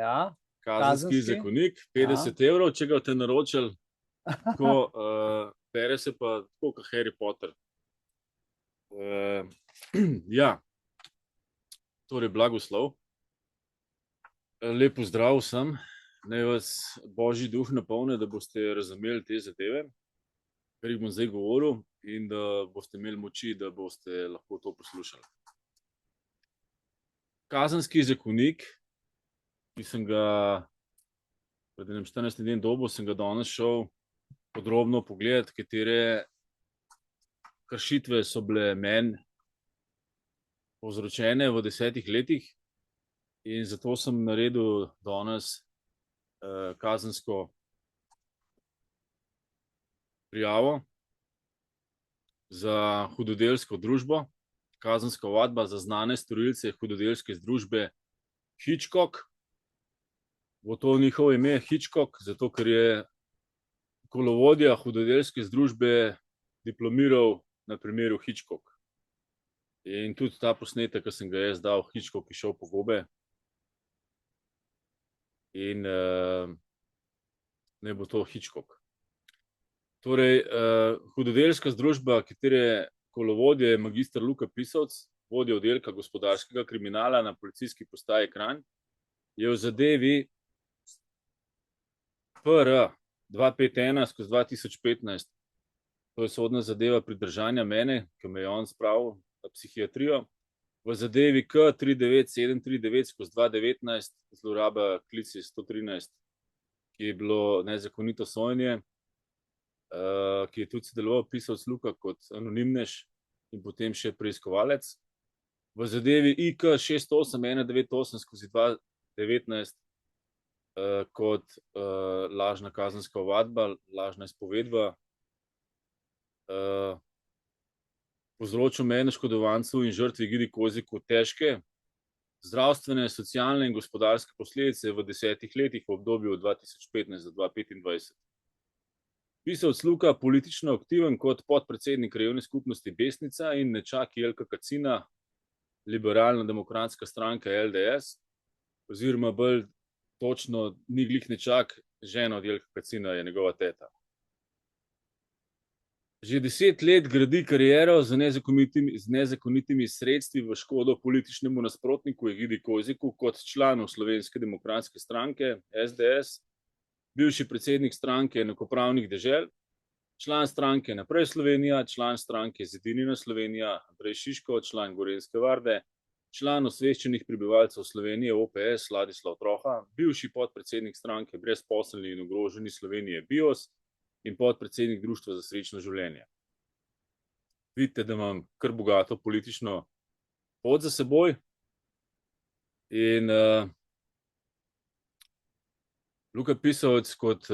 Ja, Kazenski zakonik, 50 evrov, če ga te naročili, tako bere se pa tako kot Harry Potter. Ja, torej blagoslov. Lep pozdrav vsem, naj vas Božji duh napolni, da boste razumeli te zadeve, kar jih bom zdaj govoril, in da boste imeli moči, da boste lahko to poslušali. Kazenski zakonik, ki sem ga pred 14 dni dobil, sem ga danes šel podrobno pogledati, katere kršitve so bile meni povzročene v 10 letih, in zato sem naredil danes kazensko prijavo za hudodelsko družbo, kazenska ovadba za znane storilce hudodelske združbe Hitchcock. Bo to njihovo ime Hitchcock, zato ker je kolovodja hudodelske združbe diplomiral na primeru Hitchcock. In tudi ta posnetek, ki sem ga jaz dal, Hitchcock je šel po gobe. In ne bo to Hitchcock. Torej, hudodelska združba, katere kolovodje je magister Luka Pisovc, vodja oddelka gospodarskega kriminala na policijski postaji Kranj, je v zadevi PR 251/2015, to je sodna zadeva pridržanja mene, ki me je on spravil na psihiatrijo, v zadevi K 39739/2019, zloraba klici 113, ki je bilo nezakonito sojenje, ki je tudi sodeloval Pisovc Luka kot anonimnež in potem še preiskovalec. V zadevi IK 68198/2019 kot lažna kazenska ovadba, lažna izpovedba, povzročil meni, oškodovancu in žrtvi Gidi Koziku težke zdravstvene, socialne in gospodarske posledice v 10 letih v obdobju od 2015 do 2025. Pisovc Luka, politično aktiven kot podpredsednik krajevne skupnosti Besnica in nečak Jelka Kacina, liberalno-demokratska stranka LDS, oziroma bolj točno ni glih nečak, žena od Jelka Kacina je njegova teta. Že 10 let gradi kariero z nezakonitimi sredstvi v škodo političnemu nasprotniku Egidi Koziku kot članu Slovenske demokratske stranke SDS, bivši predsednik stranke enakopravnih dežel, član stranke Naprej Slovenija, član stranke Zedinjena Slovenija, Andrej Šiško, član Gorenjske varde, član osveščenih prebivalcev Slovenije OPS Ladislav Troha, bivši podpredsednik stranke Brezposelni in ogroženi Slovenije BIOS in podpredsednik Društva za srečno življenje. Vidite, da imam kar bogato politično pot za seboj. In Luka Pisovc kot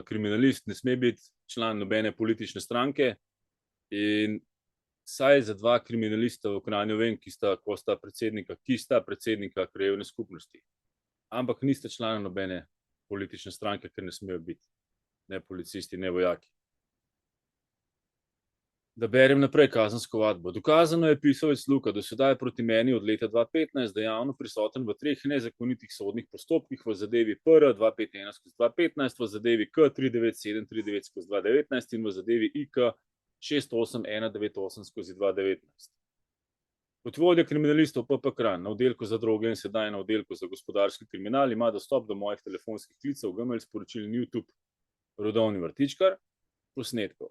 kriminalist ne sme biti član nobene politične stranke, in saj za dva kriminalista v Kranju vem, ki sta predsednika krajevne skupnosti. Ampak nista člana nobene politične stranke, ker ne smejo biti. Ne policisti, ne vojaki. Da berem naprej kazensko ovadbo. Dokazano je Pisovec Luka do sedaj proti meni od leta 2015 dejavno prisoten v 3 nezakonitih sodnih postopkih v zadevi PR 251/2015, v zadevi K 39739/2019 in v zadevi IK 68198/2019. Kot vodja kriminalistov PP Kranj na oddelku za droge in sedaj na oddelku za gospodarski kriminal ima dostop do mojih telefonskih klicev, Gmail sporočil in YouTube Rodovni Vrtičkar, posnetkov.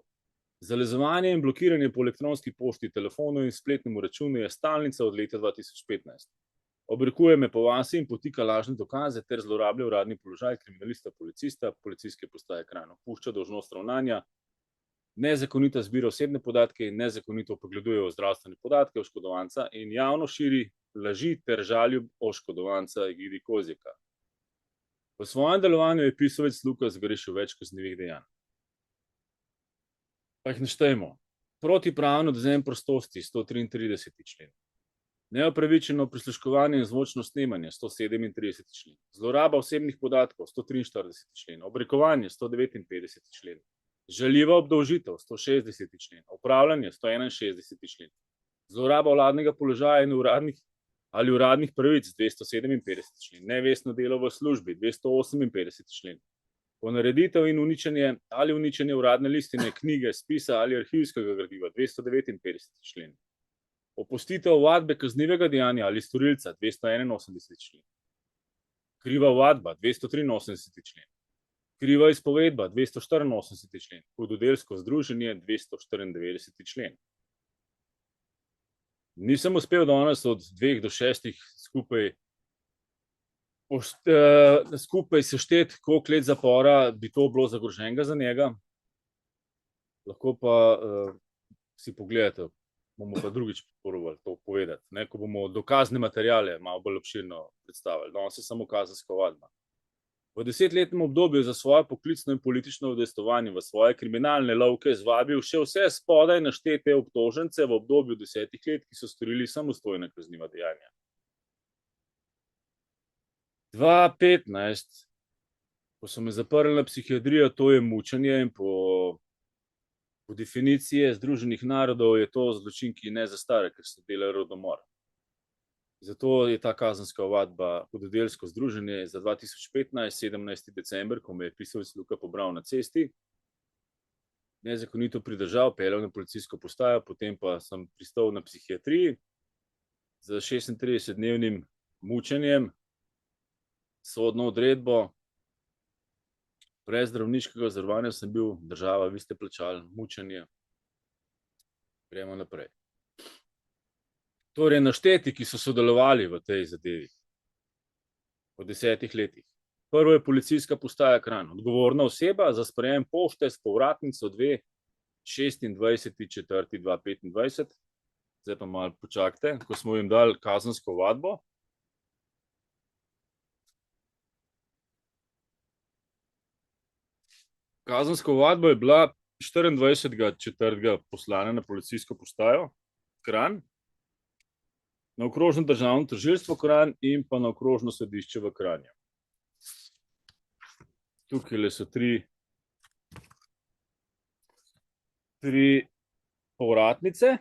Zalezovanje in blokiranje po elektronski pošti, telefonu in spletnemu računu je stalnica od leta 2015. Obrekuje me po vasi in potika lažne dokaze ter zlorablja uradni položaj kriminalista policista policijske postaje Kranj. Opušča dolžnost ravnanja, nezakonito zbira osebne podatke in nezakonito vpogleduje v zdravstvene podatke oškodovanca in javno širi laži ter žalju oškodovanca Egidi Kozika. V svojem delovanju je Pisovec Luka zgrešil več kaznivih dejanj. Pa jih naštejmo. Protipravno odvzem prostosti 133. člen. Neopravičeno prisluškovanje in zvočno snemanje 137. člen. Zloraba osebnih podatkov 143. člen. Obrekovanje 159. člen. Žaljiva obdolžitev 160. člen. Upravljanje 161. člen. Zloraba vladnega položaja in uradnih ali uradnih pravic 257. člen, nevestno delo v službi 258. člen, ponareditev in uničenje ali uničenje uradne listine, knjige, spisa ali arhivskega gradiva 259. člen, opustitev ovadbe kaznivega dejanja ali storilca 281. člen, kriva ovadba 283. člen, kriva izpovedba 284. člen, hudodelsko združenje 294. člen. Nisem uspel danes od 2 do 6 skupaj sešteti, koliko let zapora bi to bilo zagroženega za njega. Lahko pa si pogledate, bomo pa drugič probali to povedati, ne, ko bomo dokazne materijale malo bolj obširno predstavili. Danes je samo kazenska ovadba. V 10-letnem obdobju za svoje poklicno in politično udejstvovanje v svoje kriminalne lovke zvabil še vse spodaj naštete obtožence v obdobju 10 let, ki so storili samostojna kazniva dejanja. 2015, ko so me zaprli na psihiatrijo, to je mučenje in po definiciji Združenih narodov je to zločin, ki ne zastara, ker se dela rodomor. Zato je ta kazenska ovadba hudodelsko združenje za 2015, 17. december, ko me je pisovec Luka pobral na cesti, nezakonito pridržal, peljal na policijsko postajo, potem pa sem pristal na psihiatriji z 36-dnevnim mučenjem, sodno odredbo, brez zdravniškega zavarovanja sem bil, država, vi ste plačali mučenje. Gremo naprej. Torej, našteti, ki so sodelovali v tej zadevi po 10 letih. Prvo je policijska postaja Kranj, odgovorna oseba za sprejem pošte s povratnico 26.4.2025. Zdaj pa malo počakajte, ko smo jim dali kazensko ovadbo. Kazenska ovadba je bila 24.4. poslana na policijsko postajo Kranj, na okrožno državno tožilstvo Kranj in pa na okrožno sodišče v Kranju. Tukaj so tri povratnice.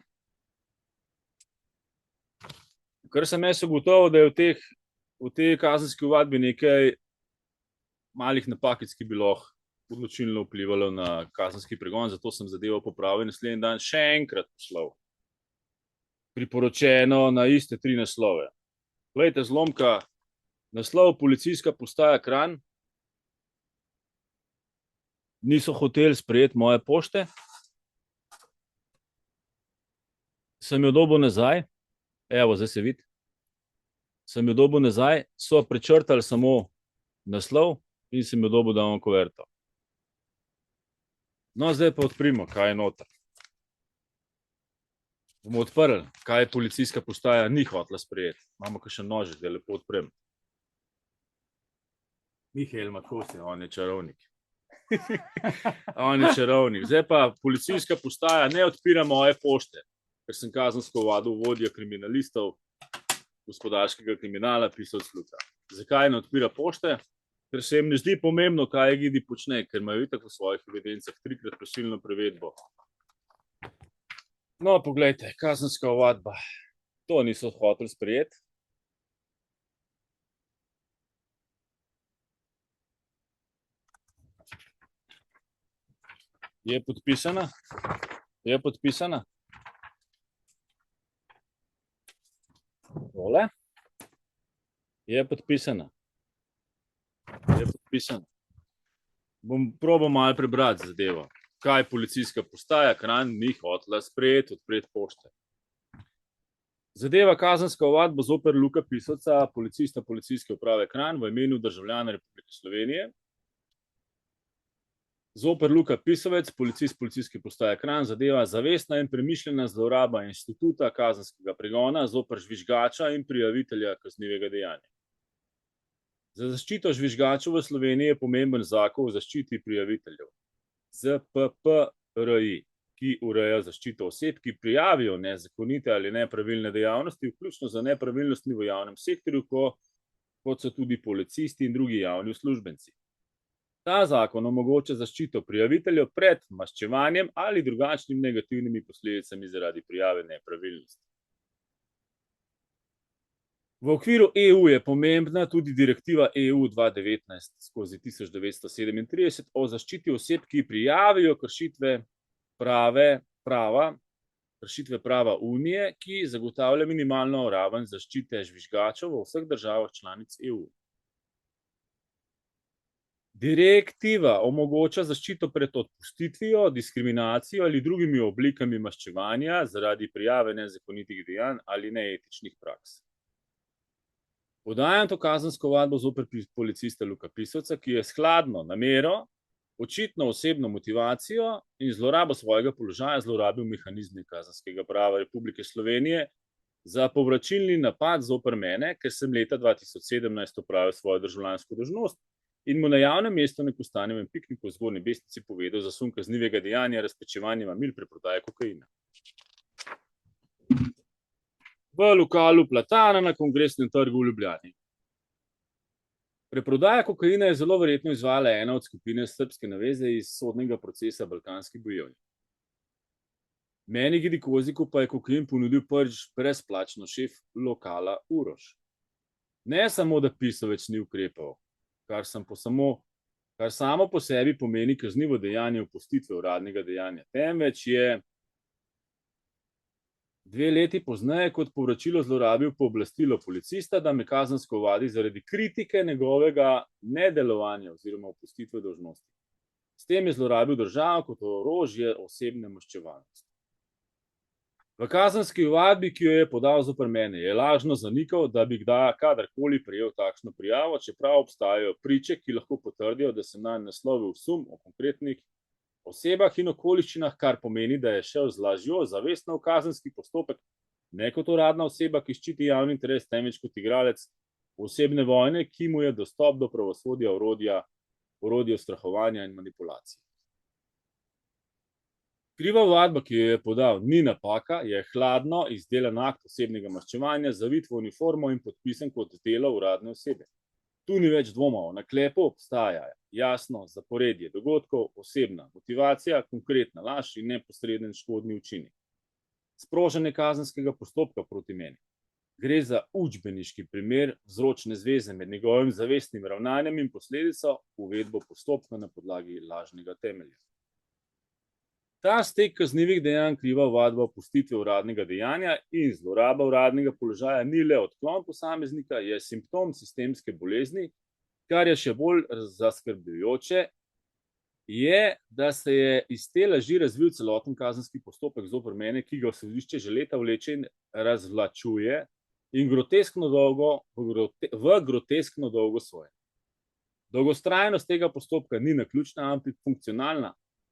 Kar sem jaz ugotovil, da je v tej kazenski ovadbi nekaj malih napakic, ki bi lahko odločilno vplivalo na kazenski pregon, zato sem zadevo popravil in naslednji dan še enkrat poslal priporočeno na iste 3 naslove. Glejte, zlomka, naslov policijska postaja Kranj, niso hoteli sprejeti moje pošte, sem jo dobil nazaj, evo, zdaj se vidi, sem jo dobil nazaj, so prečrtali samo naslov in sem jo dobil dal kuverto. No, zdaj pa odprimo, kaj je noter. Bomo odprli, kaj policijska postaja ni hotela sprejeti. Imamo kakšen nožič, da lepo odprem. Mihael Makosi, on je čarovnik. On je čarovnik. Zdaj pa policijska postaja ne odpira moje pošte, ker sem kazensko ovadil vodja kriminalistov, gospodarskega kriminala, pisal Sluka. Zakaj ne odpira pošte? Ker se jim ne zdi pomembno, kaj Egidi počne, ker imajo itak v svojih evidencah 3-krat prisilno prevedbo. No, poglejte, kazenska ovadba. To niso hoteli sprejeti. Je podpisana? Je podpisana? Tole? Je podpisana? Je podpisana? Bom probal malo prebrati zadevo. Kaj policijska postaja Kranj ni hotela sprejeti, odpreti pošte. Zadeva kazenska ovadba zoper Luka Pisovca, policista policijske uprave Kranj v imenu državljana Republike Slovenije. Zoper Luka Pisovec, policist policijske postaje Kranj, zadeva zavestna in premišljena zloraba instituta kazenskega pregona zoper žvižgača in prijavitelja kaznivega dejanja. Za zaščito žvižgačev v Sloveniji je pomemben zakon o zaščiti prijaviteljev. ZPPRI, ki ureja zaščito oseb, ki prijavijo nezakonite ali nepravilne dejavnosti, vključno za nepravilnostmi v javnem sektorju, kot so tudi policisti in drugi javni uslužbenci. Ta zakon omogoča zaščito prijaviteljev pred maščevanjem ali drugačnimi negativnimi posledicami zaradi prijave nepravilnosti. V okviru EU je pomembna tudi direktiva EU 2019/1937 o zaščiti oseb, ki prijavijo kršitve prava Unije, ki zagotavlja minimalno raven zaščite žvižgačev v vseh državah članic EU. Direktiva omogoča zaščito pred odpustitvijo, diskriminacijo ali drugimi oblikami maščevanja zaradi prijave nezakonitih dejanj ali neetičnih praks. Podajam to kazensko ovadbo zoper policista Luka Pisovca, ki je skladno namero, očitno osebno motivacijo in zlorabo svojega položaja zlorabil mehanizme kazenskega prava Republike Slovenije za povračilni napad zoper mene, ker sem leta 2017 opravil svojo državljansko dolžnost in mu na javnem mestu na Kostanjevem pikniku v Zgornji Bestnici povedal za sum kaznivega dejanja razpečevanja mamil pri prodaji kokaina. V lokalu Platana na Kongresnem trgu v Ljubljani. Preprodaja kokaina je zelo verjetno izvajala ena od skupine srbske naveze iz sodnega procesa Balkanski bojevnik. Meni Gidikoziku pa je kokain ponudil prvič brezplačno šef lokala Uroš. Ne samo, da Pisovec ni ukrepal, kar samo po sebi pomeni kaznivo dejanje opustitve uradnega dejanja, temveč je 2 leti pozneje kot povračilo zlorabil pooblastilo policista, da me kazensko ovadi zaradi kritike njegovega nedelovanja oziroma opustitve dolžnosti. S tem je zlorabil državo kot orožje osebne maščevalnosti. V kazenski ovadbi, ki jo je podal zoper mene, je lažno zanikal, da bi kadarkoli prejel takšno prijavo, čeprav obstajajo priče, ki lahko potrdijo, da sem nanj naslovil sum o konkretnih osebah in okoliščinah, kar pomeni, da je šel z lažjo zavestno v kazenski postopek, ne kot uradna oseba, ki ščiti javni interes, temveč kot igralec osebne vojne, ki mu je dostop do pravosodja orodje ustrahovanja in manipulacije. Kriva ovadba, ki jo je podal, ni napaka, je hladno izdelan akt osebnega maščevanja, zavit v uniformo in podpisan kot delo uradne osebe. Tu ni več dvoma, o naklepu obstaja jasno zaporedje dogodkov, osebna motivacija, konkretna laž in neposreden škodni učinek. Sprožanje kazenskega postopka proti meni. Gre za učbeniški primer vzročne zveze med njegovim zavestnim ravnanjem in posledico uvedbo postopka na podlagi lažnega temelja. Ta stek kaznivih dejanj, kriva ovadba opustitve uradnega dejanja in zloraba uradnega položaja ni le odklon posameznika, je simptom sistemske bolezni, kar je še bolj zaskrbljujoče, je, da se je iz te laži razvil celoten kazenski postopek zoper mene, ki ga sodišče že leta vleče in razvlačuje in v groteskno dolgo sojenje. Dolgotrajnost tega postopka ni naključna,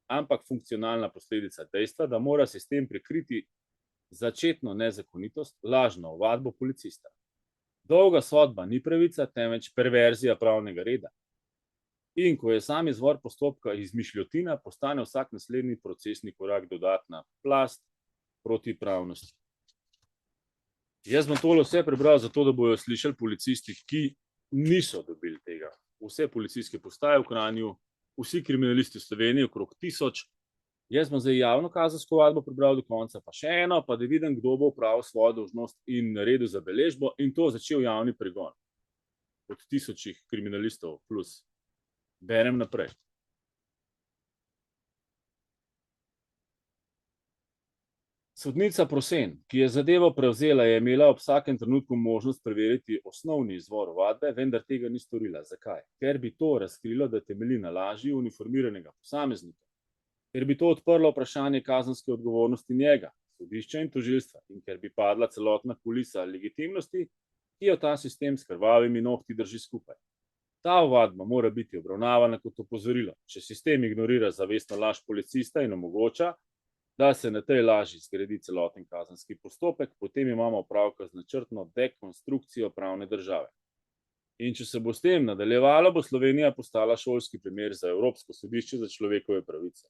ampak funkcionalna posledica dejstva, da mora sistem prikriti začetno nezakonitost, lažno ovadbo policista. Dolga sodba ni pravica, temveč perverzija pravnega reda. In ko je sam izvor postopka izmišljotina, postane vsak naslednji procesni korak dodatna plast protipravnosti. Jaz bom tole vse prebral zato, da bojo slišali policisti, ki niso dobili tega. Vse policijske postaje v Kranju, vsi kriminalisti v Sloveniji, okrog 1000. Jaz bom zdaj javno kazensko ovadbo prebral do konca, pa še eno, pa da vidim, kdo bo opravil svojo dolžnost in naredil zabeležbo in to začel javni pregon. Od 1000 kriminalistov plus. Berem naprej. Sodnica Prosen, ki je zadevo prevzela, je imela ob vsakem trenutku možnost preveriti osnovni izvor ovadbe, vendar tega ni storila. Zakaj? Ker bi to razkrilo, da temelji na laži uniformiranega posameznika. Ker bi to odprlo vprašanje kazenske odgovornosti njega, sodišča in tožilstva, in ker bi padla celotna kulisa legitimnosti, ki jo ta sistem s krvavimi nohti drži skupaj. Ta ovadba mora biti obravnavana kot opozorilo. Če sistem ignorira zavestno laž policista in omogoča, da se na tej laži zgradi celoten kazenski postopek, potem imamo opravka z načrtno dekonstrukcijo pravne države. In če se bo s tem nadaljevalo, bo Slovenija postala šolski primer za Evropsko sodišče za človekove pravice.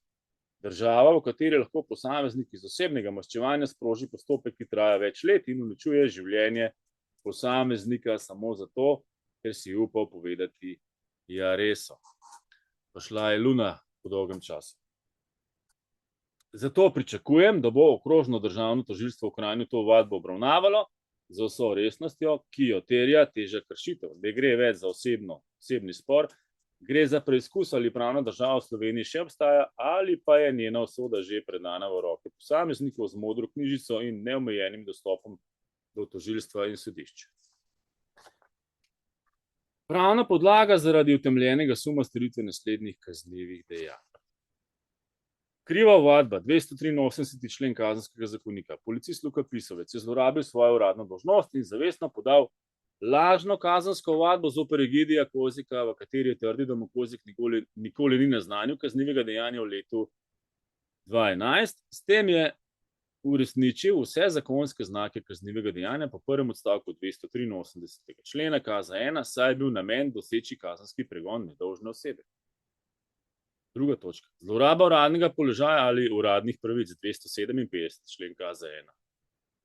Država, v kateri lahko posameznik iz osebnega maščevanja sproži postopek, ki traja več let in uničuje življenje posameznika samo zato, ker si upal povedati ja reso. Pošla je luna po dolgem času. Zato pričakujem, da bo okrožno državno tožilstvo v Kranju to ovadbo obravnavalo z vso resnostjo, ki jo terja teža kršitev. Ne gre več za osebni spor, gre za preizkus, ali pravna država v Sloveniji še obstaja, ali pa je njena usoda že predana v roke posameznikov z modro knjižico in neomejenim dostopom do tožilstva in sodišč. Pravna podlaga zaradi utemeljenega suma storitve naslednjih kaznivih dejanj. Kriva ovadba, 283. člen Kazenskega zakonika. Policist Luka Pisovec je zlorabil svojo uradno dolžnost in zavestno podal lažno kazensko ovadbo zoper Egidija Kozika, v kateri je trdil, da mu Kozik nikoli ni naznanil kaznivega dejanja v letu 2011. S tem je uresničil vse zakonske znake kaznivega dejanja po prvem odstavku 283. člena KZ1, saj je bil namen doseči kazenski pregon nedolžne osebe. Druga točka. Zloraba uradnega položaja ali uradnih pravic, 257. člen KZ1.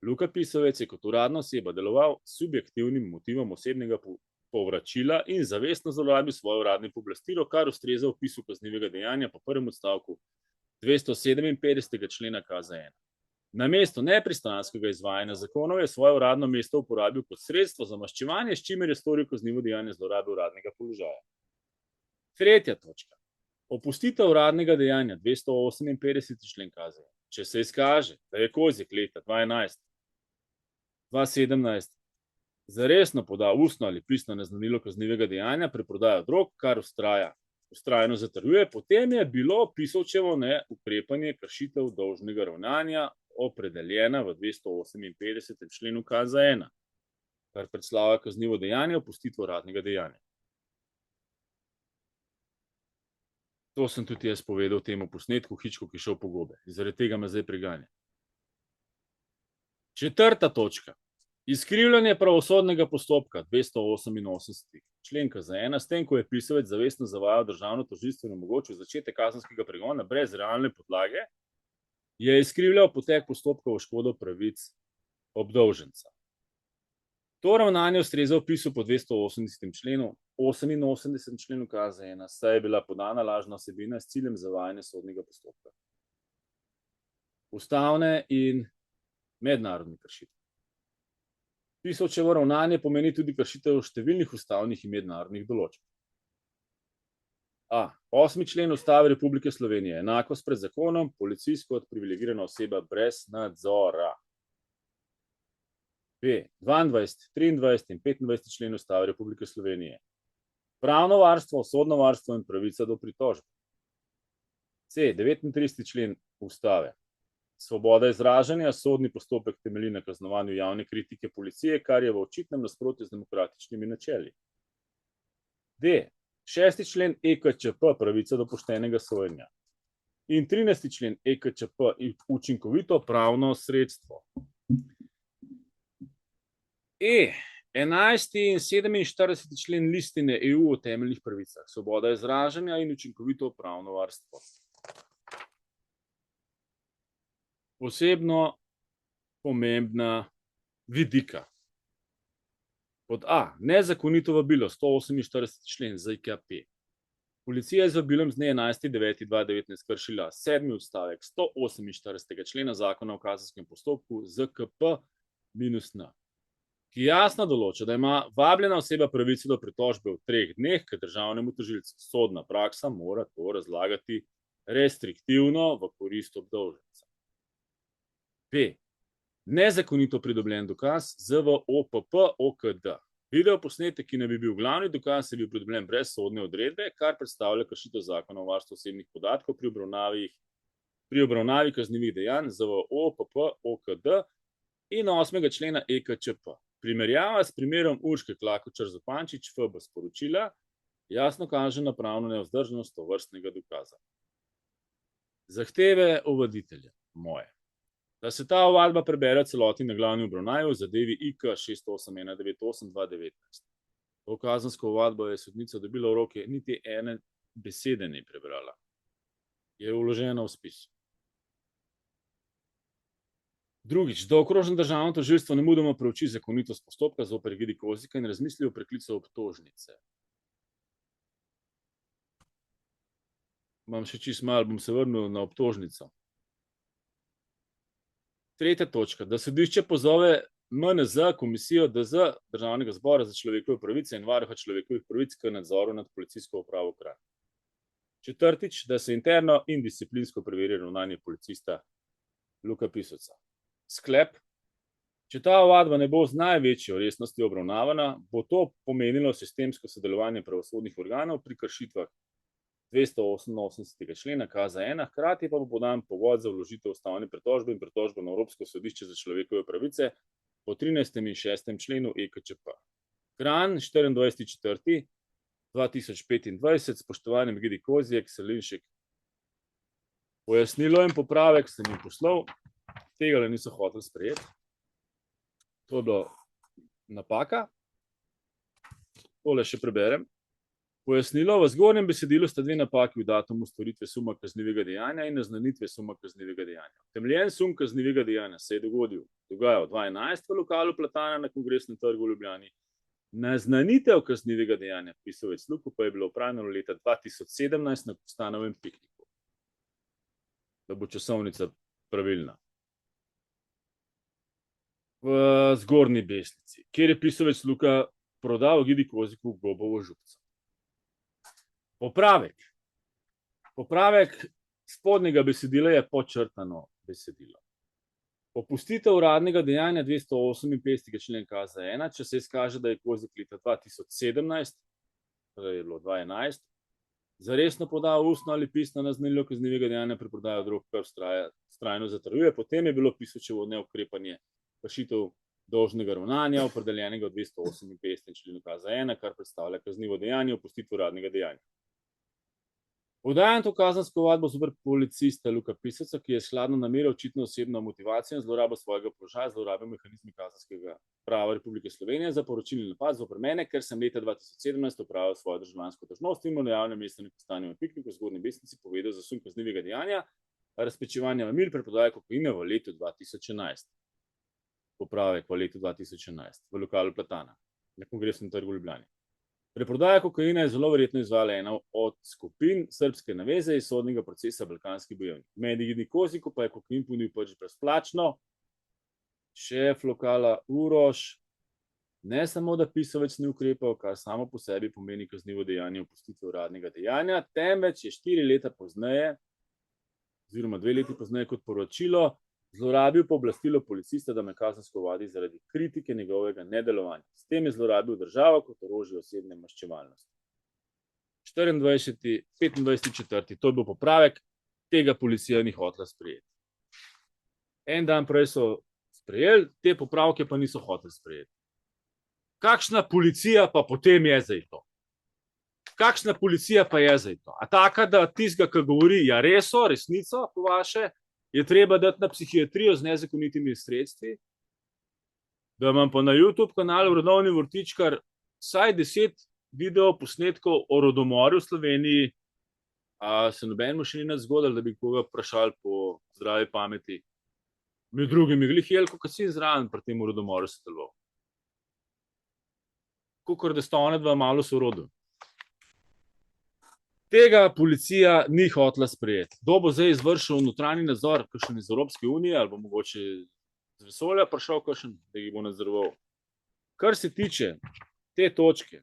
Luka Pisovec je kot uradna oseba deloval s subjektivnim motivom osebnega povračila in zavestno zlorabil svoje uradno pooblastilo, kar ustreza opisu kaznivega dejanja po prvem odstavku 257. člena KZ1. Namesto nepristranskega izvajanja zakonov je svoje uradno mesto uporabil kot sredstvo za maščevanje, s čimer je storil kaznivo dejanje zlorabe uradnega položaja. Tretja točka. Opustitev uradnega dejanja, 258. člen KZ1. Če se izkaže, da je Kozik leta 2011, 2017 zaresno podal ustno ali pisno naznanilo kaznivega dejanja preprodajo drog, kar vztrajno zatrjuje, potem je bilo Pisovčevo neukrepanje kršitev dolžnega ravnanja opredeljena v 258. členu KZ1, kar predstavlja kaznivo dejanje opustitve uradnega dejanja. To sem tudi jaz povedal v tem posnetku, Hičko, ki je šel po gobe. Zaradi tega me zdaj preganja. Četrta točka. Izkrivljanje pravosodnega postopka, 288. člen KZ1, s tem, ko je Pisovec zavestno zavajal državno tožilstvo in omogočil začetek kazenskega pregona brez realne podlage, je izkrivljal potek postopka v škodo pravic obdolženca. To ravnanje ustreza opisu po 280. členu, 88. členu KZ1, saj je bila podana lažna vsebina s ciljem zavajanja sodnega postopka. Ustavne in mednarodne kršitve. Pisovčevo ravnanje pomeni tudi kršitev številnih ustavnih in mednarodnih določb. A. 8. člen Ustave Republike Slovenije. Enakost pred zakonom, policist kot privilegirana oseba brez nadzora. B. 22., 23. in 25. člen Ustave Republike Slovenije. Pravno varstvo, sodno varstvo in pravica do pritožbe. C. 39. člen Ustave. Svoboda izražanja, sodni postopek temelji na kaznovanju javne kritike policije, kar je v očitnem nasprotju z demokratičnimi načeli. D. 6. člen EKČP, pravica do poštenega sojenja. In 13. člen EKČP, učinkovito pravno sredstvo. E. 11. in 47. člen listine EU o temeljnih pravicah, svoboda izražanja in učinkovito pravno varstvo. Posebno pomembna vidika. Pod A. Nezakonito vabilo, 148. člen ZKP. Policija je z vabilom z dne 11.9.2019 kršila 7. odstavek 148. člena Zakona o kazenskem postopku ZKP-N, ki jasno določa, da ima vabljena oseba pravico do pritožbe v 3 dneh k državnemu tožilcu. Sodna praksa mora to razlagati restriktivno v korist obdolženca. B. Nezakonito pridobljen dokaz ZVOPP-OKD. Video posnetek, ki ne bi bil glavni dokaz, je bil pridobljen brez sodne odredbe, kar predstavlja kršitev Zakona o varstvu osebnih podatkov pri obravnavi kaznivih dejanj ZVOPP-OKD in 8. člena EKČP. Primerjava s primerom Urške Klakočar Zupančič FB sporočila jasno kaže na pravno nevzdržnost tovrstnega dokaza. Zahteve ovaditelja moje. Da se ta ovadba prebere celoti na glavni obravnavi v zadevi IK 68198-2019. To kazensko ovadbo je sodnica dobila v roke, niti ene besede ni prebrala. Je vložena v spis. Drugič, da okrožno državno tožilstvo nemudoma preuči zakonitost postopka zoper Egidija Kozika in razmisli o preklicu obtožnice. Imam še čisto malo, bom se vrnil na obtožnico. Tretja točka, da sodišče pozove MNZ, komisijo DZ Državnega zbora za človekove pravice in varuha človekovih pravic k nadzoru nad policijsko upravo Kranj. Četrtič, da se interno in disciplinsko preveri ravnanje policista Luka Pisoca. Sklep. Če ta ovadba ne bo z največjo resnostjo obravnavana, bo to pomenilo sistemsko sodelovanje pravosodnih organov pri kršitvah 288. člena KZ-1, hkrati pa bo podan povod za vložitev ustavne pritožbe in pritožbo na Evropsko sodišče za človekove pravice po 13. in 6. členu EKČP. Kranj, 24.4.2025, spoštovani Megidi Kozjek, Selinšek. Pojasnilo in popravek sem jim poslal, tega le niso hoteli sprejeti. To je bila napaka. Tole še preberem. Pojasnilo, v zgornjem besedilu sta dve napaki v datumu storitve suma kaznivega dejanja in naznanitve suma kaznivega dejanja. Temeljen sum kaznivega dejanja se je dogajal 2011 v lokalu Platana na Kongresnem trgu v Ljubljani. Naznanitev kaznivega dejanja Pisovec Luku pa je bilo opravljeno leta 2017 na Kostanovem pikniku. Da bo časovnica pravilna. V zgornji besnici, kjer je Pisovec Luka prodal Gidi Koziku gobovo župco. Popravek spodnjega besedila je počrtano besedilo. Opustitev uradnega dejanja 258. člen KZ-1, če se izkaže, da je Kozik leta 2017, torej je bilo 2011, zaresno podal ustno ali pisno naznanilo kaznivega dejanja pri prodaji drog, kar vztrajno zatrjuje, potem je bilo Pisočevo neukrepanje kršitev dolžnega ravnanja, opredeljenega v 258. členu KZ-1, kar predstavlja kaznivo dejanje opustitve uradnega dejanja. Podajan to kazensko ovadbo zoper policista Luka Pisoca, ki je skladno namero, očitno osebno motivacijo in zlorabo svojega položaja, zlorabil mehanizmi kazenskega prava Republike Slovenije za poročilni napad zoper mene, ker sem leta 2017 opravil svojo državljansko dolžnost in na javnem mestu na Kostanjevem pikniku v zgornji besnici povedal za sum kaznivega dejanja razpečevanja mamil pri prodaji kokaina v letu 2011. Popravek v letu 2011 v lokalu Platana na Kongresnem trgu v Ljubljani. Preprodaja kokaina je zelo verjetno izvala ena od skupin srbske naveze iz sodnega procesa Balkanski bojevnik. Megidi Kozjiku pa je kokain ponudil pač brezplačno. Šef lokala Uroš ne samo, da Pisovec ni ukrepal, kar samo po sebi pomeni kaznivo dejanje opustitve uradnega dejanja, temveč je 4 leta pozneje, oziroma 2 leti pozneje kot poročilo, zlorabil pooblastilo policista, da me kazensko ovadi zaradi kritike njegovega nedelovanja. S tem je zlorabil državo kot orožje osebne maščevalnosti. 25.4. To je bil popravek, tega policija ni hotela sprejeti. En dan prej so sprejeli, te popravke pa niso hoteli sprejeti. Kakšna policija pa potem je zdaj to? Kakšna policija pa je zdaj to? A taka, da tistega, ki govori, ja resnico, po vaše, je treba dati na psihiatrijo z nezakonitimi sredstvi, da imam pa na YouTube kanalu Rodovni vrtičkar vsaj 10 video posnetkov o rodomorju v Sloveniji, a se nobenemu še ni zgodilo, da bi koga vprašali po zdravi pameti. Med drugim je glih Jelko Kacin zraven pri tem rodomorju sodeloval. Kakor da sta ona dva malo sorodu. Tega policija ni hotela sprejeti. Kdo bo zdaj izvršil notranji nadzor, kakšen iz Evropske unije, ali bo mogoče z vesolja prišel kakšen, da jih bo nadzoroval. Kar se tiče te točke,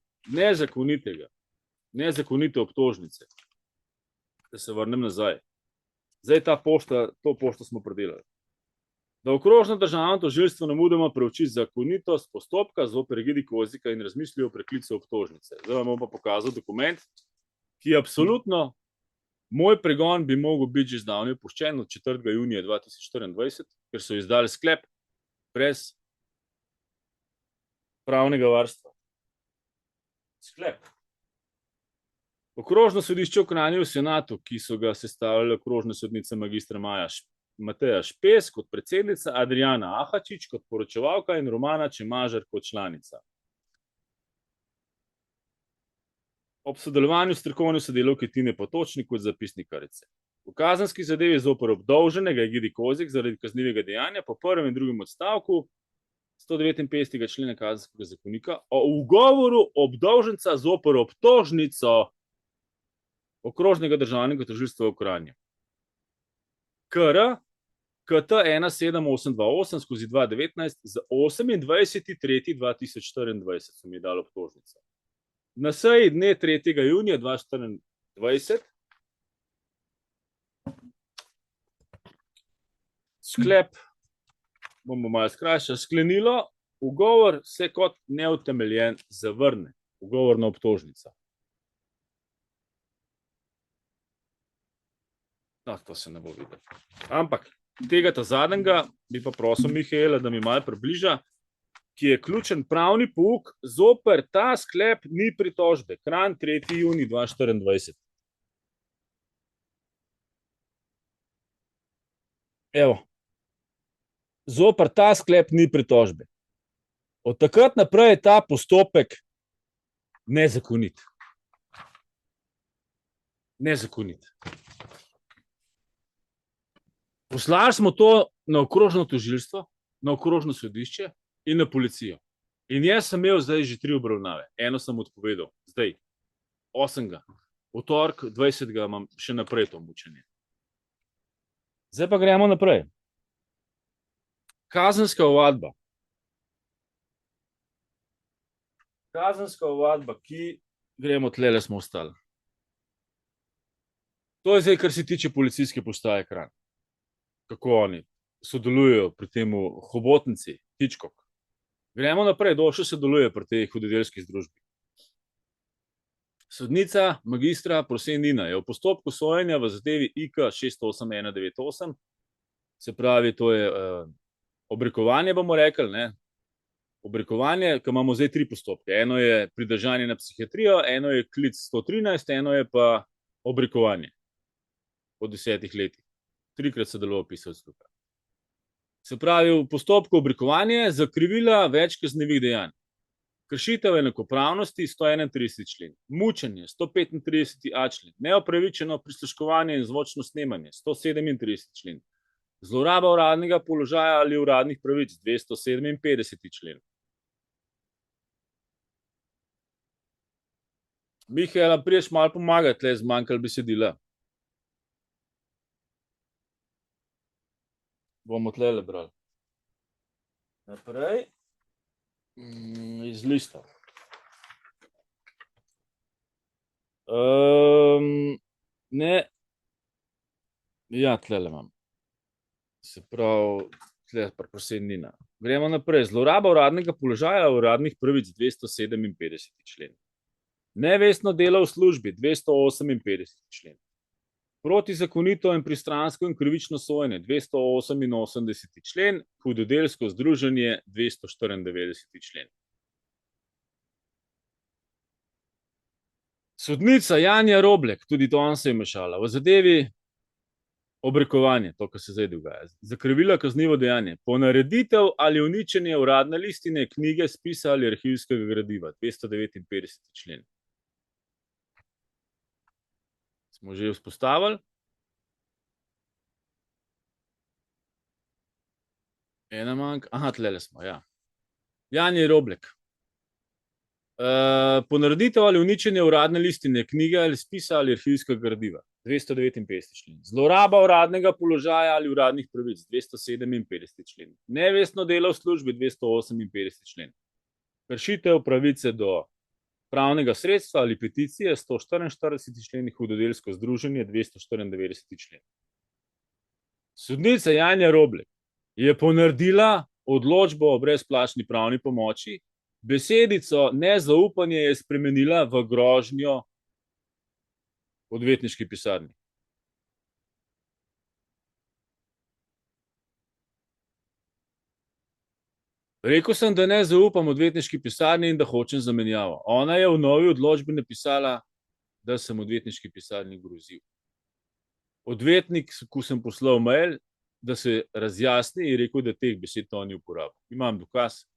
nezakonite obtožnice, da se vrnem nazaj. Zdaj to pošto smo predelali. Da okrožno državno tožilstvo nemudoma preuči zakonitost postopka zoper Gidi Kozika in razmisli o preklicu obtožnice. Zdaj vam bom pa pokazal dokument, ki je absolutno, moj pregon bi mogel biti že zdavnaj opuščen od 4. junija 2024, ker so izdali sklep brez pravnega varstva. Sklep. Okrožno sodišče v Kranju v senatu, ki so ga sestavljali okrožne sodnice magistra Mateja Špes kot predsednica, Adriana Ahačič kot poročevalka in Romana Čemažar kot članica. Ob sodelovanju strokovne sodelavke Tine Potočnik kot zapisnikarice. V kazenski zadevi zoper obdolženega Gidi Kozik zaradi kaznivega dejanja po prvem in drugem odstavku 159. člena Kazenskega zakonika o ugovoru obdolženca zoper obtožnico Okrožnega državnega tožilstva v Kranju. KR KT 17828 skozi 2019 z 28.3.2024 so mi dali obtožnico. Na seji dne 3. junija 2024 sklep, bomo malo skrajšali, sklenilo, ugovor se kot neutemeljen zavrne. Ugovorna obtožnica. No, to se ne bo videlo. Ampak tega ta zadnjega bi pa prosil Mihaela, da mi malo približa, ki je ključen pravni pouk zoper ta sklep ni pritožbe. Kranj 3. junij 2024. Evo. Zoper ta sklep ni pritožbe. Od takrat naprej je ta postopek nezakonit. Nezakonit. Poslali smo to na okrožno tožilstvo, na okrožno sodišče in na policijo. In jaz sem imel zdaj že 3 obravnave. Eno sem odpovedal, zdaj, 8. V torek, 20. imam še naprej to mučenje. Zdaj pa gremo naprej. Kazenska ovadba. Kazenska ovadba, ki gremo tlele smo ostali. To je zdaj, kar se tiče policijske postaje Kranj. Kako oni sodelujejo pri temu hobotnici, Hičkok. Gremo naprej, kdo še sodeluje pri tej hudodelski združbi. Sodnica magistra Prosen Nina je v postopku sojenja v zadevi IK 68198, se pravi, to je obrekovanje, bomo rekli, ne? Obrekovanje, ki imamo zdaj 3 postopke. Eno je pridržanje na psihiatrijo, eno je klic 113, eno je pa obrekovanje po 10 letih. 3-krat sodeloval pisal skupaj. Se pravi, v postopku obrekovanje zakrivila več kaznivih dejanj. Kršitev enakopravnosti 131. člen, mučenje 135a člen, neopravičeno prisluškovanje in zvočno snemanje 137. člen, zloraba uradnega položaja ali uradnih pravic 257. člen. Mihael, prideš malo pomagati, le zmanjkalo besedila. Bomo tlele brali. Naprej. Iz lista. Ne. Ja, tlele imam. Se pravi, tle Prosen Nina. Gremo naprej. Zloraba uradnega položaja uradnih pravic 257. člen. Nevestno delo v službi 258. člen. Protizakonito in pristransko in krivično sojenje 288. člen, hudodelsko združenje 294. člen. Sodnica Janja Roblek, tudi to on se je mešala, v zadevi obrekovanje, to, kar se zdaj dogaja, zakrivila kaznivo dejanje, ponareditev ali uničenje uradne listine, knjige, spisa ali arhivskega gradiva 259. člen. Smo že vzpostavili. Ena manjka. Aha, tlele smo, ja. Janja Roblek. Ponareditev ali uničenje uradne listine, knjige ali spisa ali arhivskega gradiva 259. člen. Zloraba uradnega položaja ali uradnih pravic 257. člen. Nevestno delo v službi 258. člen. Kršitev pravice do pravnega sredstva ali peticije 144. člen, hudodelsko združenje 294. člen. Sodnica Janja Roblek je ponaredila odločbo o brezplačni pravni pomoči, besedico nezaupanje je spremenila v grožnjo odvetniški pisarni. Rekel sem, da ne zaupam odvetniški pisarni in da hočem zamenjavo. Ona je v novi odločbi napisala, da sem odvetniški pisarni grozil. Odvetnik, ko sem poslal mail, da se razjasni, je rekel, da teh besed to ni uporabil. Imam dokaz,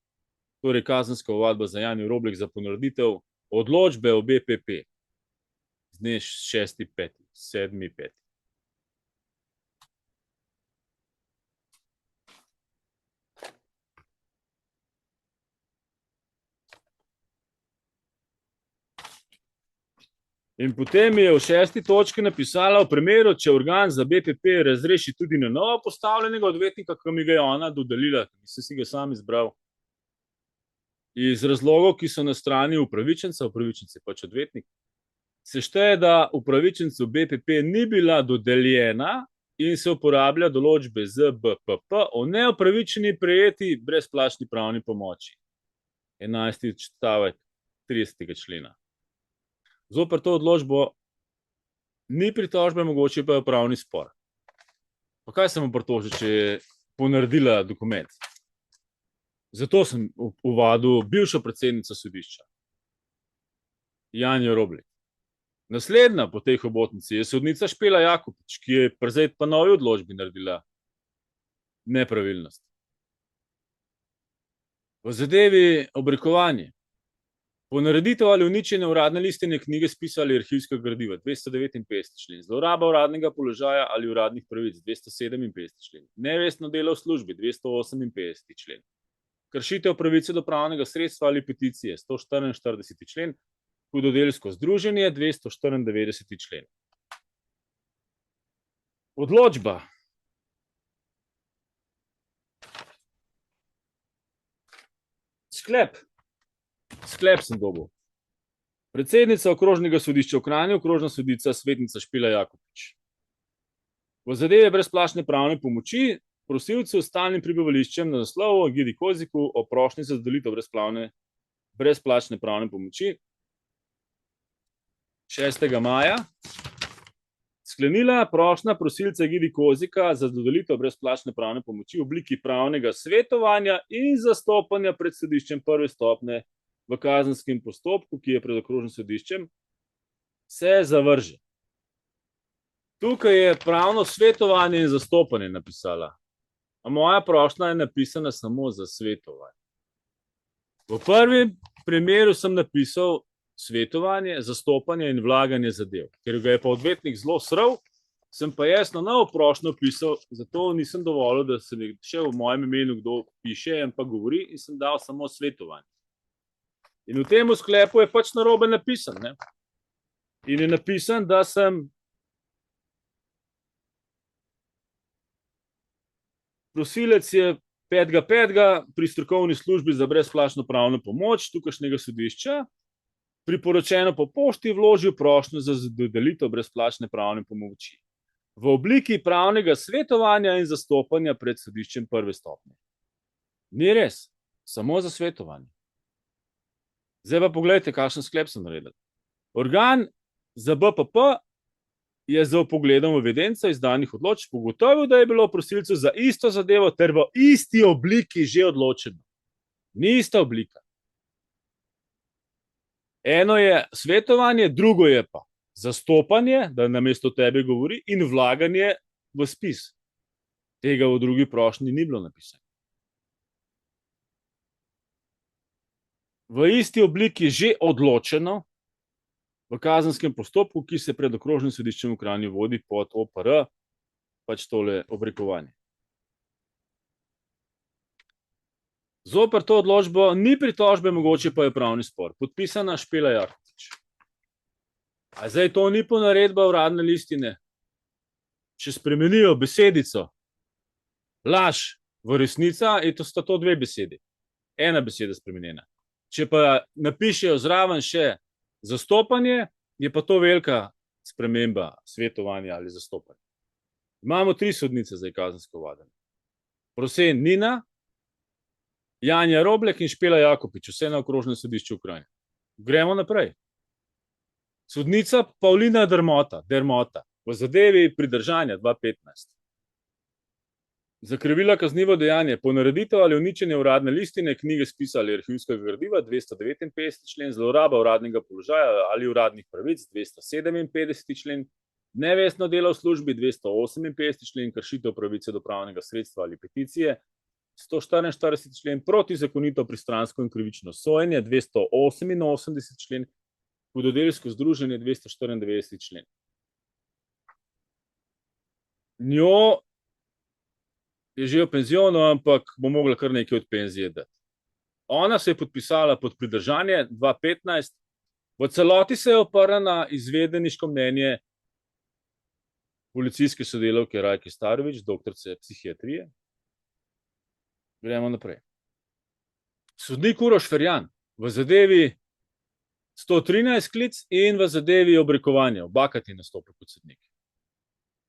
torej kazenska ovadba za Janjo Roblek za ponareditev odločbe o BPP z dne 6.5., 7.5. In potem je v 6. točki napisala, v primeru, če organ za BPP razreši tudi na novo postavljenega odvetnika, ki mi ga je ona dodelila, nisem si ga sam izbral, iz razlogov, ki so na strani upravičenca, upravičenec je pač odvetnik, se šteje, da upravičencu BPP ni bila dodeljena in se uporablja določbe ZBPP o neopravičeni prejeti brezplačni pravni pomoči. 11. odstavek 30. člena. Zoper to odločbo ni pritožbe, mogoče pa je upravni spor. Pa kaj se mu pritoži, če je ponaredila dokument? Zato sem uvadil bivšo predsednico sodišča, Janjo Roblek. Naslednja po tej hobotnici je sodnica Špela Jakopič, ki je zdaj pa novi odločbi naredila nepravilnost. V zadevi obrekovanje. Ponareditev ali uničenje uradne listine, knjige, spisa ali arhivskega gradiva, 259. člen. Zloraba uradnega položaja ali uradnih pravic, 257. člen. Nevestno delo v službi, 258. člen. Kršitev pravice do pravnega sredstva ali peticije, 144. člen. Hudodelsko združenje, 294. člen. Odločba. Sklep sem dobil. Predsednica okrožnega sodišča v Kranju, okrožna sodnica svetnica Špela Jakopič. V zadevi brezplačne pravne pomoči prosilcu s stalnim prebivališčem na naslovu Gidi Koziku o prošnji za dodelitev brezplačne pravne pomoči 6. maja sklenila prošnja prosilca Gidi Kozika za dodelitev brezplačne pravne pomoči v obliki pravnega svetovanja in zastopanja pred sodiščem prve stopnje v kazenskem postopku, ki je pred okrožnim sodiščem, se zavrže. Tukaj je pravno svetovanje in zastopanje napisala. A moja prošnja je napisana samo za svetovanje. V prvem primeru sem napisal svetovanje, zastopanje in vlaganje zadev. Ker ga je pa odvetnik zelo sral, sem pa jaz na novo prošnjo pisal, zato nisem dovolil, da se mi še v mojem imenu kdo piše in pa govori, in sem dal samo svetovanje. In v tem sklepu je pač narobe napisan. Ne? In je napisan, da sem prosilec je 5.5. pri strokovni službi za brezplačno pravno pomoč tukajšnjega sodišča priporočeno po pošti vložil prošnjo za dodelitev brezplačne pravne pomoči v obliki pravnega svetovanja in zastopanja pred sodiščem prve stopnje. Ni res, samo za svetovanje. Zdaj pa pogledajte, kakšen sklep sem naredil. Organ za BPP je z vpogledom v evidenco izdanih odločb ugotovil, da je bilo prosilcu za isto zadevo ter v isti obliki že odločeno. Ni ista oblika. Eno je svetovanje, drugo je pa zastopanje, da namesto tebe govori, in vlaganje v spis. Tega v drugi prošnji ni bilo napisano. V isti obliki že odločeno v kazenskem postopku, ki se pred okrožnim sodiščem v Kranju vodi pod OPR, pač tole obrekovanje. Zoper to odločbo ni pritožbe, mogoče pa je pravni spor. Podpisana Špela Jakopič. A zdaj to ni ponaredba uradne listine? Če spremenijo besedico laž v resnica, sta to dve besedi. Ena beseda spremenjena. Če pa napišejo zraven še zastopanje, je pa to velika sprememba svetovanja ali zastopanja. Imamo 3 sodnice za kazensko ovadanje. Prosen Nina, Janja Roblek in Špela Jakopič, vse na okrožnem sodišču v Kranju. Gremo naprej. Sodnica Pavlina Dermota v zadevi pridržanja 2015. Zakrivila kaznivo dejanje, ponareditev ali uničenje uradne listine, knjige, spisa ali arhivskega gradiva, 259. člen, zloraba uradnega položaja ali uradnih pravic, 257. člen, nevestno delo v službi, 258. člen, kršitev pravice do pravnega sredstva ali peticije, 144. člen, protizakonito pristransko in krivično sojenje, 288. člen, hudodelsko združenje, 294. člen. Njo je že v penzionu, ampak bo mogla kar nekaj od penzije dati. Ona se je podpisala pod pridržanje 2015 V celoti se je oprla na izvedeniško mnenje policijske sodelavke Rajke Starović, doktorice psihiatrije. Gremo naprej. Sodnik Uroš Ferjan v zadevi 113 klic in v zadevi obrekovanja, obakrat je nastopil kot sodnik.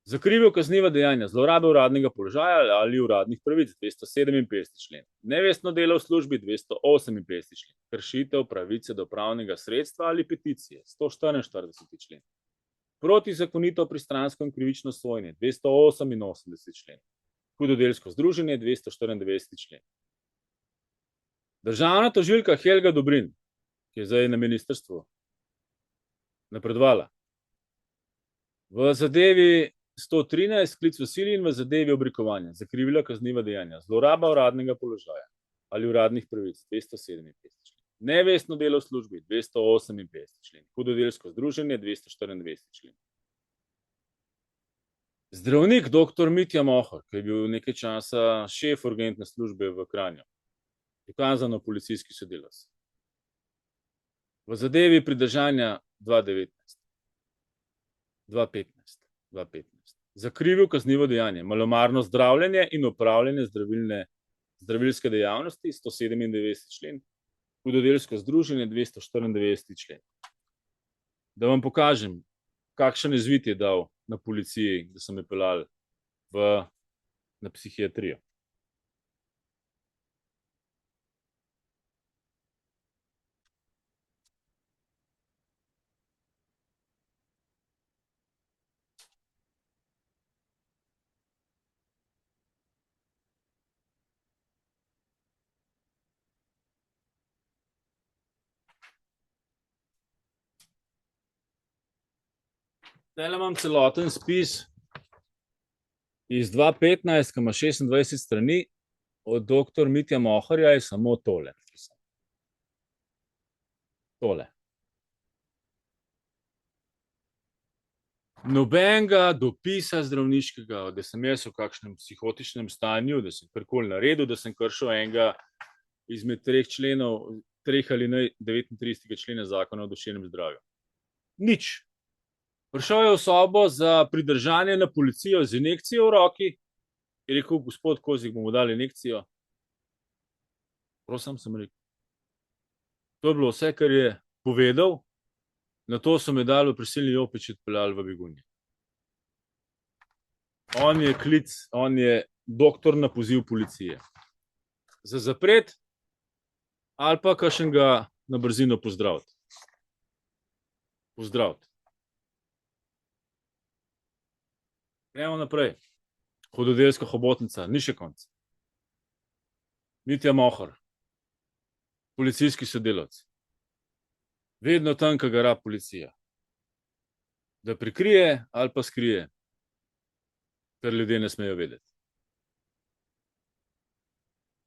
Zakrivil kazniva dejanja zlorabe uradnega položaja ali uradnih pravic 257. člen, nevestno delo v službi 258. člen, kršitev pravice do pravnega sredstva ali peticije 144. člen, protizakonito pristransko in krivično sojenje 288. člen, hudodelsko združenje 294. člen. Državna tožilka Helga Dobrin, ki je zdaj na ministrstvu napredovala, v zadevi 113 klic v sili in v zadevi oblikovanja zakrivila kazniva dejanja zloraba uradnega položaja ali uradnih pravic 257. člen, nevestno delo v službi 258. člen, hudodelsko združenje 294. člen. Zdravnik dr. Mitja Mohor, ki je bil nekaj časa šef urgentne službe v Kranju, dokazano policijski sodelavec, v zadevi pridržanja 2019, 2015, 2015 zakrivil kaznivo dejanje malomarno zdravljenje in opravljanje zdravilske dejavnosti 197. člen, hudodelsko združenje 294. člen. Da vam pokažem, kakšen izvid je dal na policiji, da so me peljali na psihiatrijo. Zdaj imam celoten spis iz 2015, ki ima 26 strani, od dr. Mitja Mohorja je samo tole. Tole. Nobenega dopisa zdravniškega, da sem jaz v kakšnem psihotičnem stanju, da sem karkoli naredil, da sem kršil enega izmed 3 členov, 3 alinej 39. člena Zakona o duševnem zdravju. Nič. Prišel je v sobo za pridržanje na policijo z injekcijo v roki, je rekel, gospod Kozjek, bomo dali injekcijo. Prosim, sem rekel. To je bilo vse, kar je povedal, na to so me dali v prisilni jopič odpeljali v Begunje. On je klic, on je doktor na poziv policije. Za zapret ali pa kakšnega na brzino pozdraviti. Pozdraviti. Gremo naprej. Hudodelska hobotnica, ni še konc. Mitja Mohor, policijski sodelavec. Vedno tam, ko ga rab policija. Da prikrije ali pa skrije, kar ljudje ne smejo vedeti.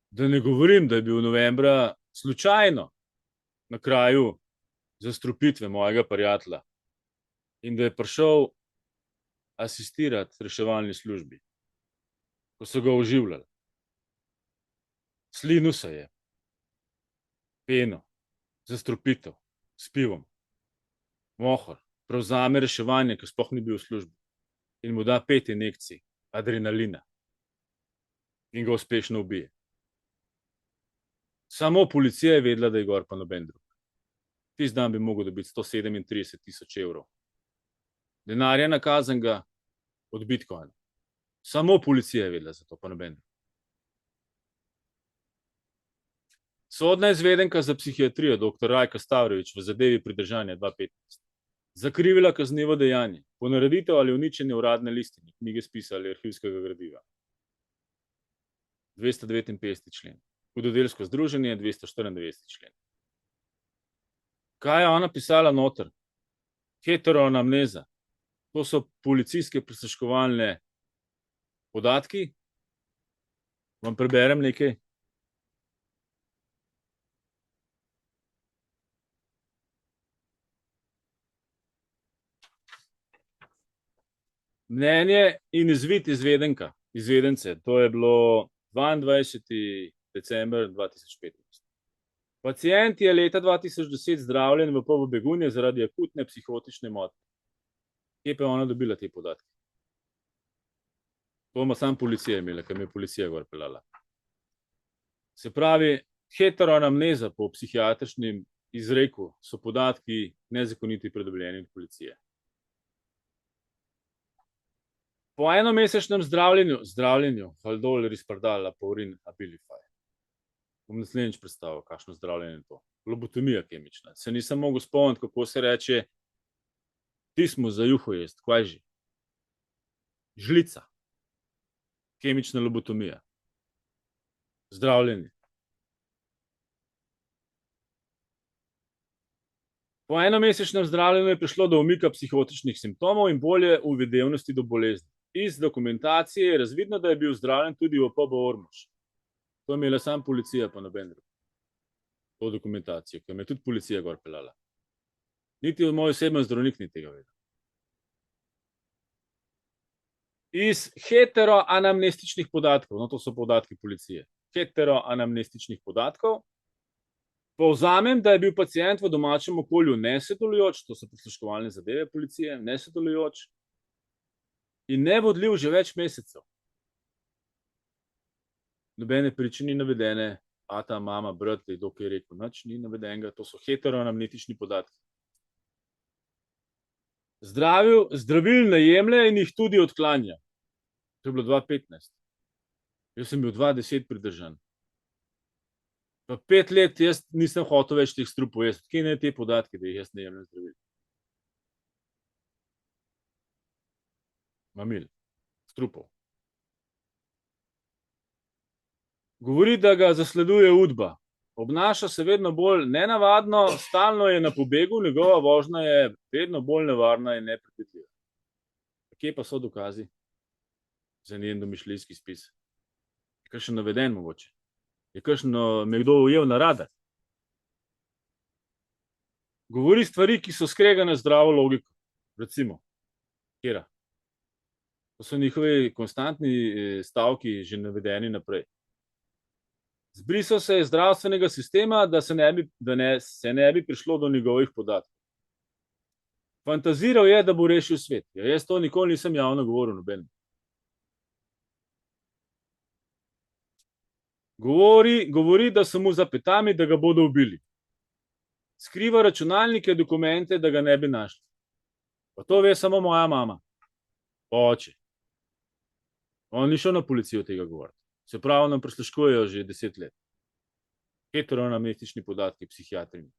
Da ne govorim, da je bil novembra slučajno na kraju zastrupitve mojega prijatelja in da je prišel asistirati reševalni službi, ko so ga oživljali. Slinil se je, peno, zastrupitev, s pivom. Mohor prevzame reševanje, ko sploh ni bil v službi, in mu da 5 injekcij adrenalina in ga uspešno ubije. Samo policija je vedela, da je gor pa noben drug. Tisti dan bi mogel dobiti 137.000 evrov. Denarja nakazanega od Bitcoina. Samo policija je vedela za to, pa noben drug. Sodna izvedenka za psihiatrijo dr. Rajka Starović v zadevi pridržanja 2015 zakrivila kaznivo dejanje, ponareditev ali uničenje uradne listine, knjige spisa ali arhivskega gradiva. 259. člen. Hudodelsko združenje 294. člen. Kaj je ona pisala noter? Heteroanamneza. To so policijske prisluškovalne podatki. Vam preberem nekaj. Mnenje in izvid izvedence. To je bilo 22. december 2015. Pacient je leta 2010 zdravljen v PB Begunje zaradi akutne psihotične motnje. Kje pa je ona dobila te podatke? To ima sam policija imela, ker me je policija gor pelala. Se pravi, heteroanamneza po psihiatričnem izreku so podatki nezakoniti pridobljeni od policije. Po enomesečnem zdravljenju Haldol, Risperdal, Apaurin, Abilify. Bom naslednjič predstavil, kakšno zdravljenje je to. Lobotomija kemična. Se nisem mogel spomniti, kako se reče, tismo za juho jest, kaj že? Žlica. Kemična lobotomija. Zdravljenje. Po enomesečnem zdravljenju je prišlo do umika psihotičnih simptomov in bolje uvidevnosti do bolezni. Iz dokumentacije je razvidno, da je bil zdravljen tudi v PB Ormož. To je imela sam policija, pa noben drug. To dokumentacijo, ki me je tudi policija gor pelala. Niti moj osebni zdravnik ni tega vedel. Iz heteroanamnestičnih podatkov, no to so podatki policije, heteroanamnestičnih podatkov, povzamem, da je bil pacient v domačem okolju nesodelujoč, to so prisluškovalne zadeve policije, nesodelujoč in nevodljiv že več mesecev. Nobene priče ni navedene, ata, mama, brat, dokaj je rekel, nič ni navedenega, to so heteroanamnestični podatki. Zdravil ne jemlje in jih tudi odklanja. To je bilo 2015. Jaz sem bil 2010 pridržan. Pa 5 let jaz nisem hotel več teh strupov jesti. Kje ne te podatke, da jih jaz ne jemljem zdravil? Mamil, strupov. Govori, da ga zasleduje udba. Obnaša se vedno bolj nenavadno, stalno je na pobegu, njegova vožnja je vedno bolj nevarna in nepredvidljiva. Kje pa so dokazi za njen domišljijski spis? Je kakšen naveden mogoče? Je kakšno me kdo ujel na radar? Govori stvari, ki so skregane z zdravo logiko. Recimo, kjera? To so njihovi konstantni stavki že navedeni naprej. Zbrisal se je zdravstvenega sistema, da se ne bi prišlo do njegovih podatkov. Fantaziral je, da bo rešil svet. Ja, jaz to nikoli nisem javno govoril noben. Govori, da so mu za petami, da ga bodo ubili. Skriva računalnike, dokumente, da ga ne bi našli. Pa to ve samo moja mama. Oče. On ni šel na policijo tega govoriti. Se pravi, nam prisluškujejo že 10 let. Heteroanamnestični podatki, psihiatrini.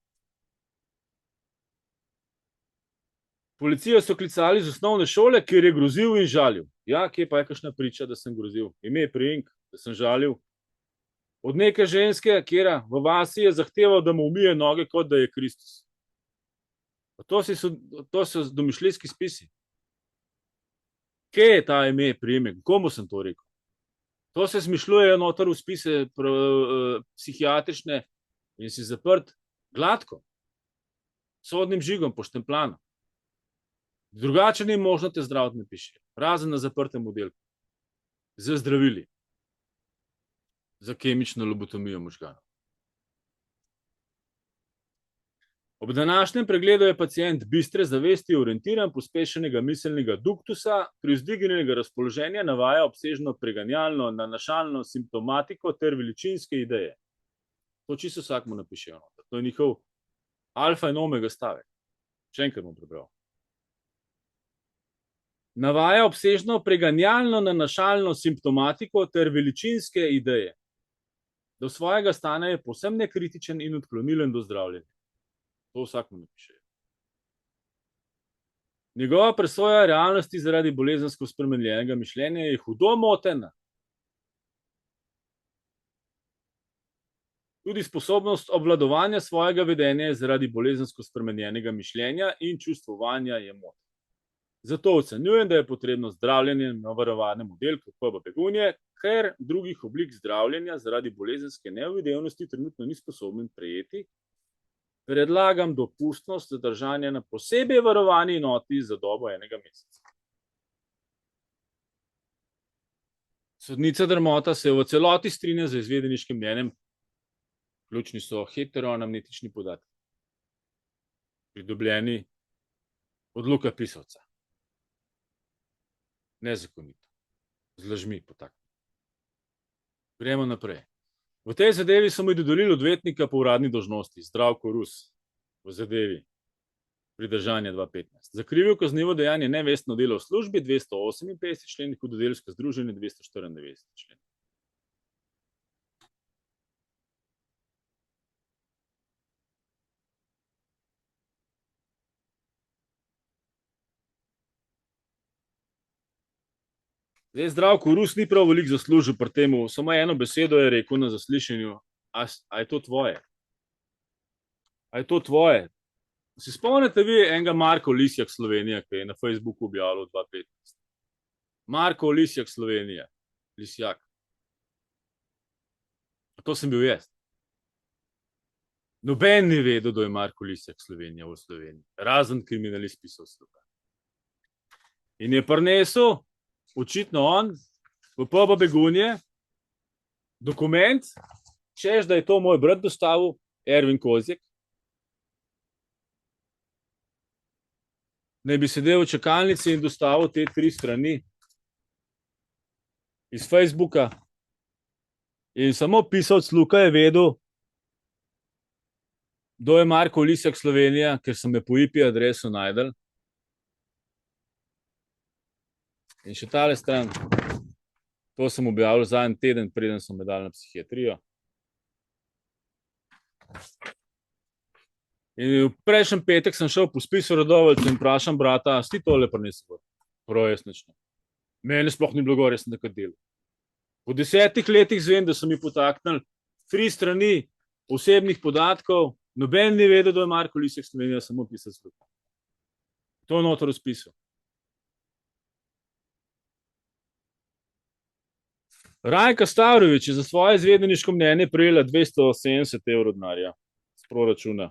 Policijo so klicali z osnovne šole, kjer je grozil in žalil. Ja, kje pa je kakšna priča, da sem grozil? Ime, priimek, da sem žalil. Od neke ženske, kjera v vasi je zahteval, da mu umije noge, kot da je Kristus. To so domišljijski spisi. Kje je ta ime, priimek? Komu sem to rekel? To se zmišljujejo noter v spise psihiatrične in si zaprt gladko, sodnim žigom, poštempljano. Drugače ni možno te zdraviti ne piše, razen na zaprtem oddelku, z zdravili, za kemično lobotomijo možganov. Ob današnjem pregledu je pacient bistre zavesti, orientiran, pospešenega miselnega duktusa, pri vzdignjenega razpoloženja navaja obsežno preganjalno, nanašalno simptomatiko ter veličinske ideje. To čisto vsak mu napiše. To je njihov alfa in omega stavek. Še enkrat bom prebral. Navaja obsežno preganjalno, nanašalno simptomatiko ter veličinske ideje. Do svojega stanja je povsem nekritičen in odklonilen do zdravljenja. To vsak mu napiše. Njegova presoja realnosti zaradi bolezensko spremenjenega mišljenja je hudo motena. Tudi sposobnost obvladovanja svojega vedenja je zaradi bolezensko spremenjenega mišljenja in čustvovanja je motena. Zato ocenjujem, da je potrebno zdravljenje na varovanem oddelku PB Begunje, ker drugih oblik zdravljenja zaradi bolezenske neuvidevnosti trenutno ni sposoben prejeti. Predlagam dopustnost zadržanja na posebej varovani enoti za dobo 1 meseca. Sodnica Drmota se v celoti strinja z izvedeniškim mnenjem Ključni so heteroanamnetični podatki, pridobljeni od Luka Pisovca. Nezakonito. Z lažmi potaknjeni. Gremo naprej. V tej zadevi so mi dodelili odvetnika po uradni dolžnosti, Zdravko Rus, v zadevi pridržanja 2015. Zakrivil kaznivo dejanje nevestno delo v službi 258 člen, hudodelsko združenje 294 člen. Zdaj, Zdravko Rus ni prav veliko zaslužil pri temu, samo eno besedo je rekel na zaslišanju, a je to tvoje? A je to tvoje? Se spomnite vi enega Marko Lisjak Slovenija, ki je na Facebooku objavil 2015? Marko Lisjak Slovenija. Lisjak. To sem bil jaz. Noben ni vedel, da je Marko Lisjak Slovenija v Sloveniji. Razen kriminalist pisal sluka. In je prinesel, očitno on, v P.B. Begunje, dokument, češ, da je to moj brat dostavil, Ervin Kozjek. Ne bi sedel v čakalnici in dostavil te 3 strani iz Facebooka in samo pisal Luka je vedel, kdo je Marko Lisjak Slovenija, ker sem me po IP adresu najdel. In še tale stran, to sem objavil zadnji teden, preden so me dali na psihiatrijo. In v prejšnjem petek sem šel po spisu rodovoljcev in vprašam brata, a si ti tole prinesel? Prav jaz nič ne. Mene sploh ni bilo gor, jaz sem nekaj delal. Po 10 letih zvem, da so mi potaknili 3 strani osebnih podatkov, noben ni vedel, da je Marko Lisjak Slovenija, samo pisal sluka. To je noter v spisu. Rajka Stavrović je za svoje izvedeniško mnenje prejela 270 evrov denarja z proračuna.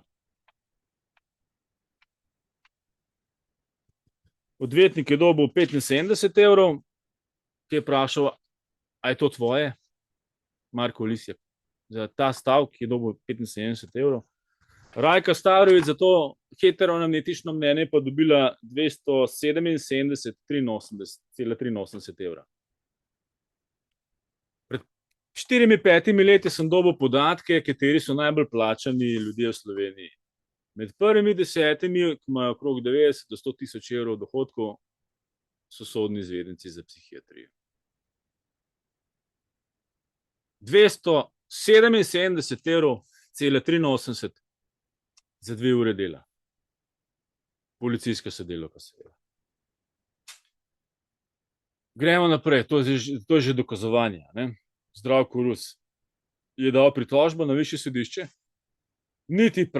Odvetnik je dobil 75 evrov, ki je vprašal, a je to tvoje, Marko Lisjak. Za ta stavek je dobil 75 evrov. Rajka Stavrović za to heteroanamnetično mnenje pa dobila 277,83 evra. Pred 4-5 leti sem dobil podatke, kateri so najbolj plačani ljudje v Sloveniji. Med prvimi 10, ki imajo okrog 90 do 100 tisoč evrov dohodkov, so sodni izvedenci za psihiatrijo. 277,83 evrov za 2 ure dela. Policijska sodelavka seveda. Gremo naprej, to je že dokazovanje. Ne? Zdravko Rus je dal pritožbo na višje sodišče, niti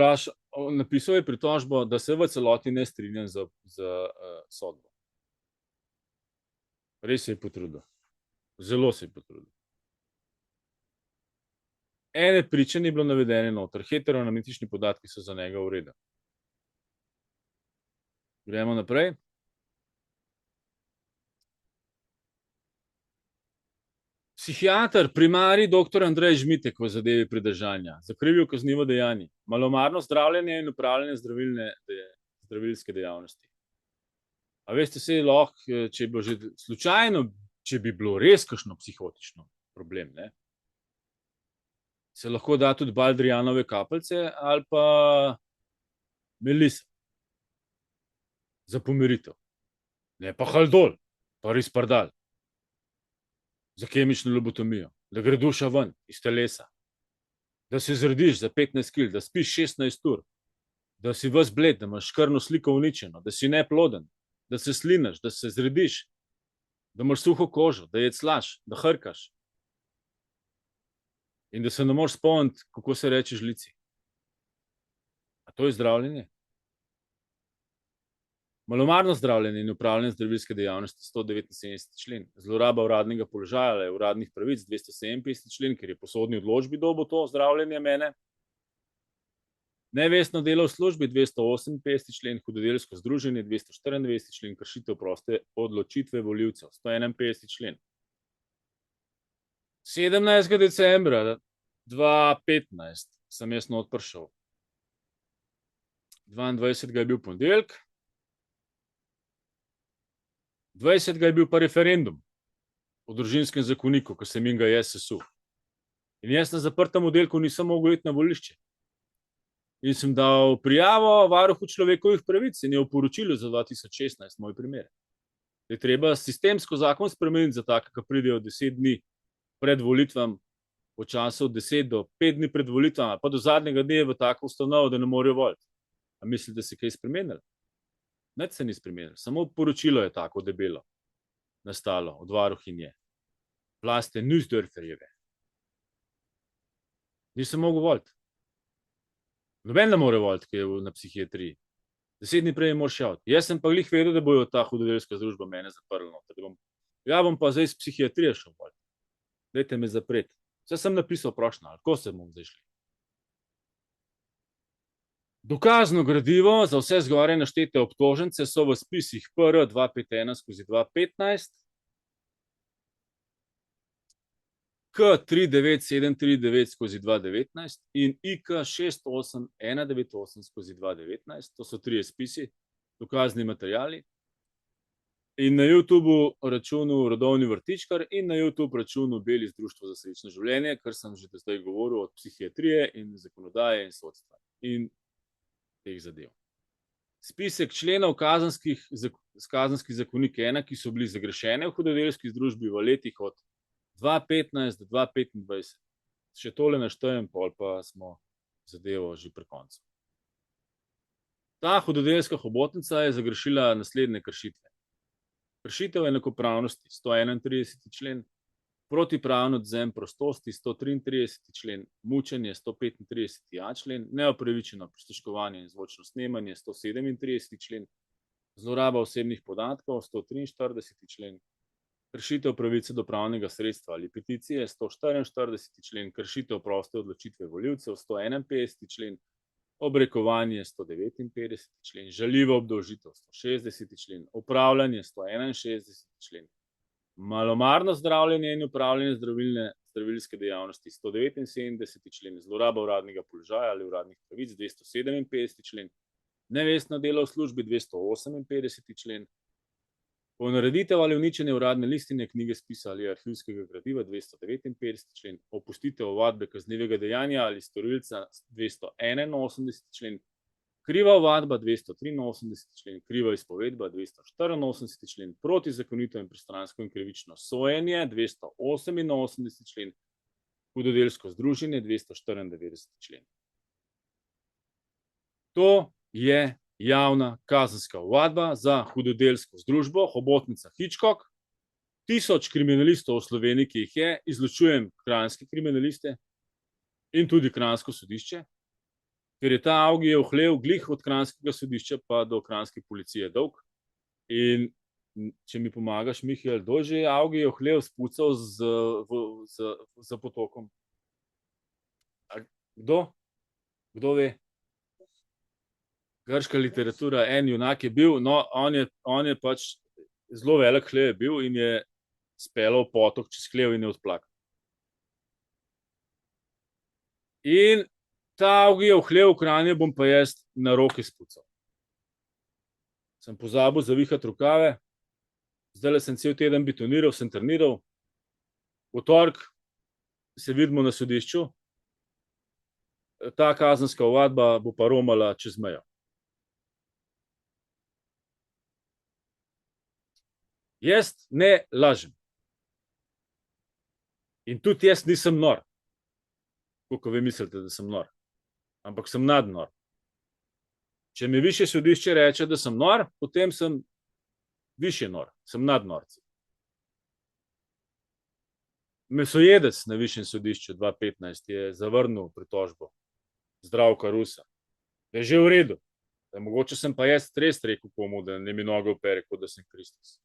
napisal je pritožbo, da se v celoti ne strinjam z sodbo. Res se je potrudil. Zelo se je potrudil. Ene priče ni bilo navedene noter, heteroanamnetični podatki so za njega v redu. Gremo naprej. Psihiater primarij dr. Andrej Žmitek v zadevi pridržanja, zakrivil kaznivo dejanje, malomarno zdravljenje in upravljanje zdravilske dejavnosti. A veste, se lahko, če je bilo že slučajno, če bi bilo res kakšno psihotično problem, ne? Se lahko da tudi baldrijanove kapljice ali pa melisa za pomiritev. Ne pa haldol, pa rispardal. Za kemično lobotomijo, da gre duša ven iz telesa, da se zrediš za 15 kil, da spiš 16 ur, da si ves bled, da imaš krvno sliko uničeno, da si neploden, da se slinaš, da se zrediš, da imaš suho kožo, da jeclaš, da hrkaš in da se ne moreš spomniti, kako se reče žlici. A to je zdravljenje? Malomarno zdravljenje in upravljanje zdravilske dejavnosti 179. člen, zloraba uradnega položaja ali uradnih pravic 257. člen, ker je po sodni odločbi dobil to zdravljenje mene. Nevestno delo v službi 258. člen, hudodelsko združenje 294. člen, kršitev proste odločitve volivcev 151. člen. 17. decembra 2015 sem jaz not prišel. 22. je bil ponedeljek, 20. je bil pa referendum o družinskem zakoniku, ko sem jim ga jaz sesul. In jaz na zaprtem oddelku nisem mogel iti na volišče. In sem dal prijavo varuhu človekovih pravic in je v poročilu za 2016 moj primer. Je treba sistemsko zakon spremeniti za take, ki pridejo 10 dni pred volitvam, v času od 10 do 5 dni pred volitvam, pa do zadnjega dne v tako ustanovo, da ne morejo voliti. A mislite, da se kaj spremenilo? Nič se ni spremenilo, samo poročilo je tako debelo nastalo od varuhinje. Vlaste Nussdorferjeve. Nisem mogel voliti. Noben ne more voliti, ki je na psihiatriji. 10 dni prej moraš javiti. Jaz sem pa glih vedel, da bojo ta hudodelska združba mene zaprla. Ja, bom pa zdaj iz psihiatrije šel voliti. Dajte me zapreti. Vse sem napisal prošnjo, ali ko se bom zdaj šli. Dokazno gradivo za vse zgoraj naštete obtožence so v spisih PR 251/2015, K39739/2019 in IK 68198/2019. To so 3 spisi, dokazni materiali. In na YouTube računu Rodovni vrtičkar in na YouTube računu Belis društvo za srečno življenje, kar sem že zdaj govoril od psihiatrije in zakonodaje in sodstva in teh zadev. Spisek členov kazenskih zakonik 1, ki so bili zagrešene v hudodelski združbi v letih od 2015 do 2025. Še tole naštejem, pol pa smo zadevo že pri koncu. Ta hudodelska hobotnica je zagrešila naslednje kršitve. Kršitev enakopravnosti 131. člen, protipravni odvzem prostosti 133. člen, mučenje 135a člen, neopravičeno prisluškovanje in zvočno snemanje 137. člen, zloraba osebnih podatkov 143. člen, kršitev pravice do pravnega sredstva ali peticije 144. člen, kršitev proste odločitve volivcev 151. člen, obrekovanje 159. člen, žaljiva obdolžitev 160. člen, upravljanje 161. člen, malomarno zdravljenje in upravljanje zdravilske dejavnosti 179. člen, zloraba uradnega položaja ali uradnih pravic 257. člen, nevestno delo v službi 258. člen, ponareditev ali uničenje uradne listine, knjige, spisa ali arhivskega gradiva 259. člen, opustitev ovadbe kaznivega dejanja ali storilca 281. člen, kriva ovadba 283. člen, kriva izpovedba 284. člen, protizakonito in pristransko in krivično sojenje 288. člen, hudodelsko združenje 294. člen. To je javna kazenska ovadba za hudodelsko združbo Hobotnica Hitchcock. 1000 kriminalistov v Sloveniji, ki jih je, izločujem kranjske kriminaliste in tudi kranjsko sodišče, ker je ta Avgijev hlev glih od kranjskega sodišča pa do kranjske policije dolg. In če mi pomagaš, Mihael, kdo že je Avgijev hlev spucal za potokom? Kdo? Kdo ve? Grška literatura, en junak je bil, no, on je pač zelo velik hlev je bil in je speljal potok čez hlev in je odplakal. In ta Avgijev hlev v Kranju bom pa jaz na roke spucal. Sem pozabil zavihati rokave, zdajle sem cel teden betoniral, sem treniral, v torek se vidimo na sodišču, ta kazenska ovadba bo pa romala čez mejo. Jaz ne lažem. In tudi jaz nisem nor. Koliko vi mislite, da sem nor? Ampak sem nadnor. Če mi višje sodišče reče, da sem nor, potem sem višje nor, sem nadnorci. Mesojedec na višjem sodišču 2015 je zavrnil pritožbo Zdravka Rusa. Da je že v redu. Da mogoče sem pa jaz res rekel komu, da ne mi noge opere, kot da sem Kristus.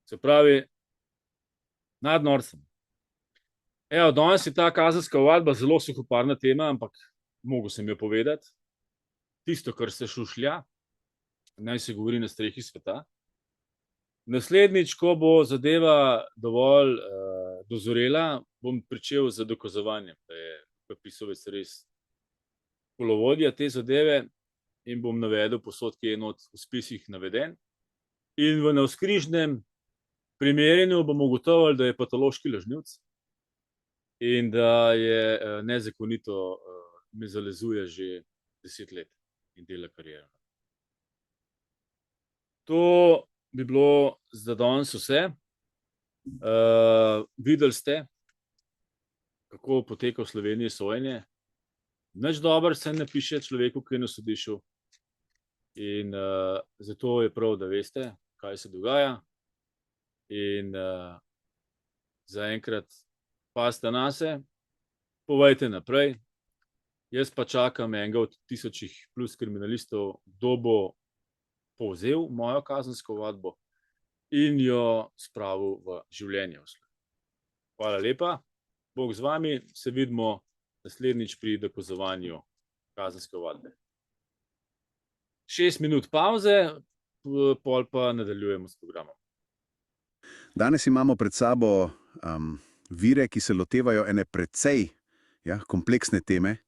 Se pravi, nadnorcem. Evo, danes je ta kazenska ovadba zelo suhoparna tema, ampak mogel sem jo povedati. Tisto, kar se šušlja, naj se govori na strehi sveta. Naslednjič, ko bo zadeva dovolj dozorela, bom pričel z dokazovanjem, da je Pisovec res kolovodja te zadeve in bom navedel posod, ki je not v spisih naveden. In v navzkrižnem primerjanju bomo ugotovili, da je patološki lažnivec in da je nezakonito me zalezuje že 10 let in dela kariero. To bi bilo za danes vse. Videli ste, kako poteka v Sloveniji sojenje. Nič dobro se ne piše človeku, ki je na sodišču. In zato je prav, da veste, kaj se dogaja. In zaenkrat pazite nase, povejte naprej. Jaz pa čakam enega od 1000 plus kriminalistov, kdo bo povzel mojo kazensko ovadbo in jo spravil v življenje. Hvala lepa, Bog z vami, se vidimo naslednjič pri dokazovanju kazenske ovadbe. 6 minut pauze, pol pa nadaljujemo s programom. Danes imamo pred sabo vire, ki se lotevajo ene precej kompleksne teme.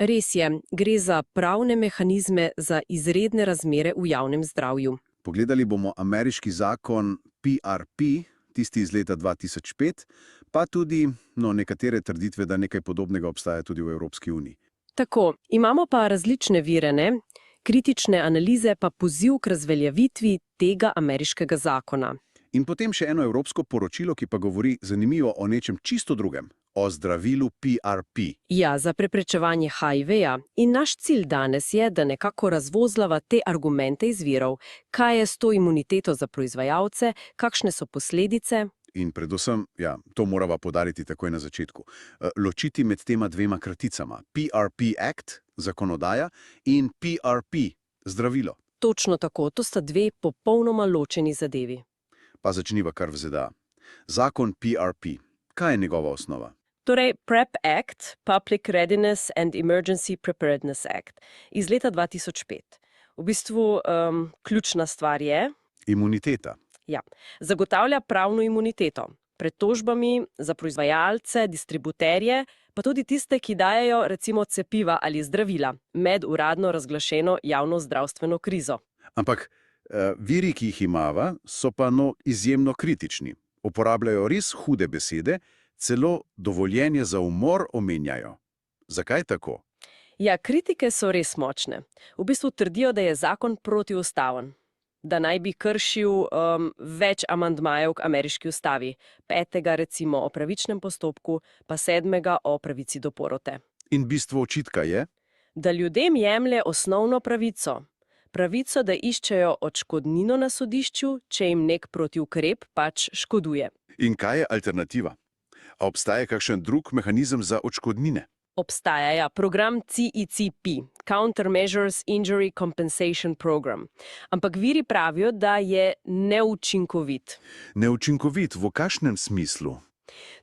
Res je, gre za pravne mehanizme za izredne razmere v javnem zdravju. Pogledali bomo ameriški zakon PRP, tisti iz leta 2005, pa tudi nekatere trditve, da nekaj podobnega obstaja tudi v Evropski uniji. Tako, imamo pa različne vire, ne? Kritične analize pa poziv k razveljavitvi tega ameriškega zakona. In potem še eno evropsko poročilo, ki pa govori zanimivo o nečem čisto drugem, o zdravilu PRP. Ja, za preprečevanje HIV-ja. In naš cilj danes je, da nekako razvozlava te argumente iz virov, kaj je s to imuniteto za proizvajalce, kakšne so posledice. In predvsem, to morava poudariti takoj na začetku, ločiti med tema dvema kraticama. PRP Act, zakonodaja, in PRP, zdravilo. Točno tako, to sta dve popolnoma ločeni zadevi. Pa začniva kar v ZDA. Zakon PRP, kaj je njegova osnova? Torej, PrEP Act, Public Readiness and Emergency Preparedness Act, iz leta 2005. V bistvu ključna stvar je... Imuniteta. Ja, zagotavlja pravno imuniteto pred tožbami za proizvajalce, distributerje, pa tudi tiste, ki dajejo recimo cepiva ali zdravila med uradno razglašeno javno zdravstveno krizo. Ampak viri, ki jih imava, so pa izjemno kritični. Uporabljajo res hude besede, celo dovoljenje za umor omenjajo. Zakaj tako? Ja, kritike so res močne. V bistvu trdijo, da je zakon protiustaven, da naj bi kršil več amandmajev k ameriški ustavi, 5. recimo o pravičnem postopku, pa 7. o pravici do porote. In bistvo očitka je? Da ljudem jemlje osnovno pravico. Pravico, da iščejo odškodnino na sodišču, če jim nek protiukrep pač škoduje. In kaj je alternativa? A obstaja kakšen drug mehanizem za odškodnine? Obstaja, program CECP, Countermeasures Injury Compensation Program. Ampak viri pravijo, da je neučinkovit. Neučinkovit v kakšnem smislu?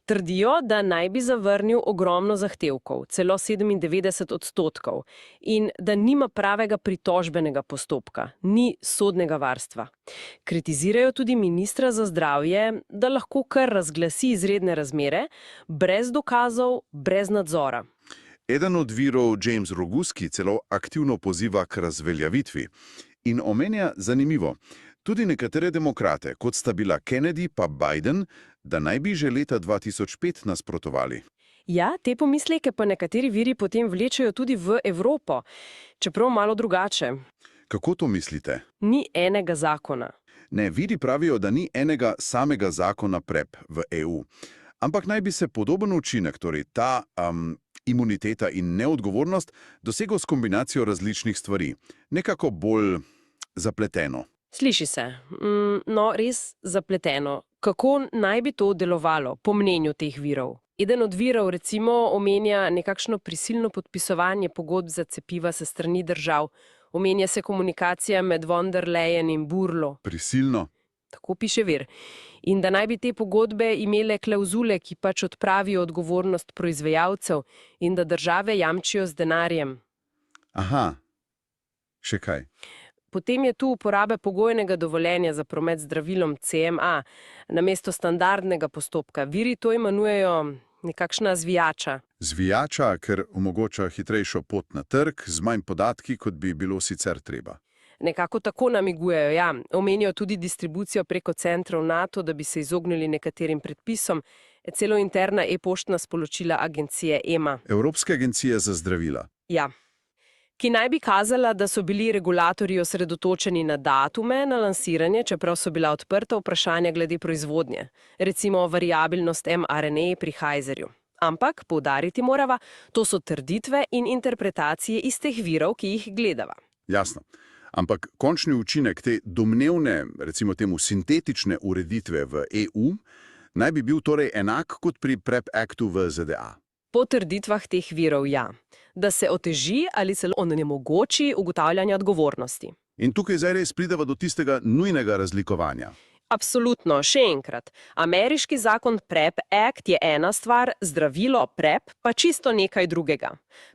Trdijo, da naj bi zavrnil ogromno zahtevkov, celo 97%, in da nima pravega pritožbenega postopka, ni sodnega varstva. Kritizirajo tudi ministra za zdravje, da lahko kar razglasi izredne razmere, brez dokazov, brez nadzora. Eden od virov, James Roguski, celo aktivno poziva k razveljavitvi in omenja zanimivo, tudi nekatere demokrate, kot sta bila Kennedy pa Biden, da naj bi že leta 2005 nasprotovali. Ja, te pomisleke pa nekateri viri potem vlečejo tudi v Evropo, čeprav malo drugače. Kako to mislite? Ni enega zakona. Ne, viri pravijo, da ni enega samega zakona PrEP v EU, ampak naj bi se podoben učinek, torej ta imuniteta in neodgovornost, dosegel s kombinacijo različnih stvari, nekako bolj zapleteno. Sliši se. No, res zapleteno. Kako naj bi to delovalo, po mnenju teh virov? Eden od virov recimo omenja nekakšno prisilno podpisovanje pogodb za cepiva se strani držav. Omenja se komunikacija med von der Leyen in Burlo. Prisilno? Tako piše vir. In da naj bi te pogodbe imele klauzule, ki pač odpravijo odgovornost proizvajalcev in da države jamčijo z denarjem. Aha, še kaj? Potem je tu uporabe pogojnega dovoljenja za promet z zdravilom CMA namesto standardnega postopka. Viri to imenujejo nekakšna zvijača. Zvijača, ker omogoča hitrejšo pot na trg z manj podatki, kot bi bilo sicer treba. Nekako tako namigujejo, ja. Omenijo tudi distribucijo preko centrov NATO, da bi se izognili nekaterim predpisom. Celo interna e-poštna sporočila agencije EMA. Evropske agencije za zdravila. Ja. Ki naj bi kazala, da so bili regulatorji osredotočeni na datume, na lansiranje, čeprav so bila odprta vprašanja glede proizvodnje. Recimo variabilnost mRNA pri Pfizerju. Ampak, poudariti morava, to so trditve in interpretacije iz teh virov, ki jih gledava. Jasno. Ampak končni učinek te domnevne, recimo temu sintetične ureditve v EU, naj bi bil torej enak kot pri PrEP Actu v ZDA. Po trditvah teh virov ja, da se oteži ali celo onemogoči ugotavljanje odgovornosti. In tukaj zdaj res prideva do tistega nujnega razlikovanja. Absolutno, še enkrat. Ameriški zakon PrEP Act je ena stvar, zdravilo PrEP pa čisto nekaj drugega.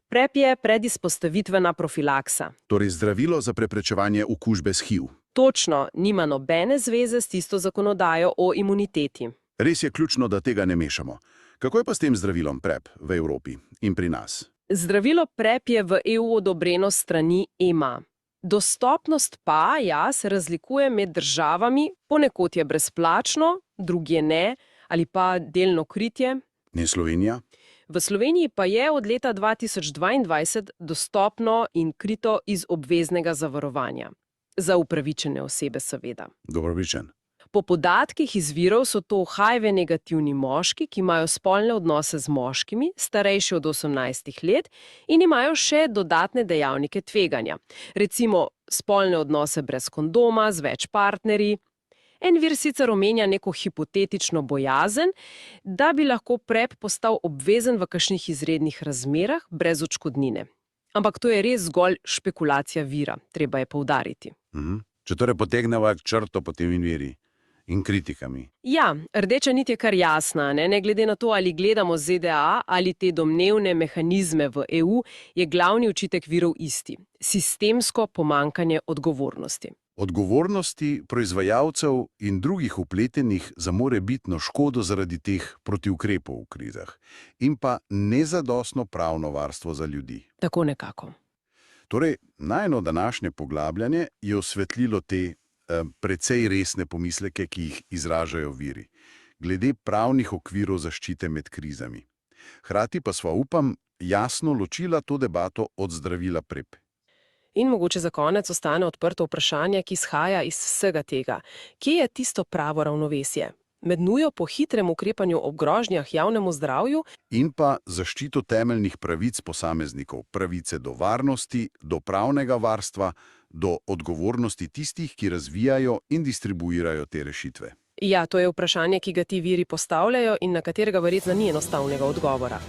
PrEP je predizpostavitvena profilaksa. Torej zdravilo za preprečevanje okužbe s HIV. Točno, nima nobene zveze s tisto zakonodajo o imuniteti. Res je ključno, da tega ne mešamo. Kako je pa s tem zdravilom PrEP v Evropi in pri nas? Zdravilo PrEP je v EU odobreno s strani EMA. Dostopnost pa, ja, se razlikuje med državami, ponekod je brezplačno, drugje ne, ali pa delno kritje. Ne Slovenija? V Sloveniji pa je od leta 2022 dostopno in krito iz obveznega zavarovanja. Za upravičene osebe seveda. Dobrovičen. Po podatkih iz virov so to HIV-negativni moški, ki imajo spolne odnose z moškimi, starejši od 18 let in imajo še dodatne dejavnike tveganja. Recimo spolne odnose brez kondoma, z več partnerji. En vir sicer omenja neko hipotetično bojazen, da bi lahko PrEP postal obvezen v kakšnih izrednih razmerah brez odškodnine. Ampak to je res zgolj špekulacija vira, treba je poudariti. Če torej potegneva črto po tem viri in kritikami. Ja, rdeča nit je kar jasna, ne glede na to, ali gledamo ZDA ali te domnevne mehanizme v EU, je glavni očitek virov isti. Sistemsko pomanjkanje odgovornosti. Odgovornosti proizvajalcev in drugih vpletenih za morebitno škodo zaradi teh protiukrepov v krizah in pa nezadostno pravno varstvo za ljudi. Tako nekako. Torej, najino današnje poglabljanje je osvetlilo te precej resne pomisleke, ki jih izražajo viri, glede pravnih okvirov zaščite med krizami. Hkrati pa sva, upam, jasno ločila to debato od zdravila PrEP. In mogoče za konec ostane odprto vprašanje, ki izhaja iz vsega tega. Kje je tisto pravo ravnovesje? Med nujo po hitrem ukrepanju ob grožnjah javnemu zdravju in pa zaščito temeljnih pravic posameznikov, pravice do varnosti, do pravnega varstva, do odgovornosti tistih, ki razvijajo in distribuirajo te rešitve. Ja, to je vprašanje, ki ga ti viri postavljajo in na katerega verjetno ni enostavnega odgovora.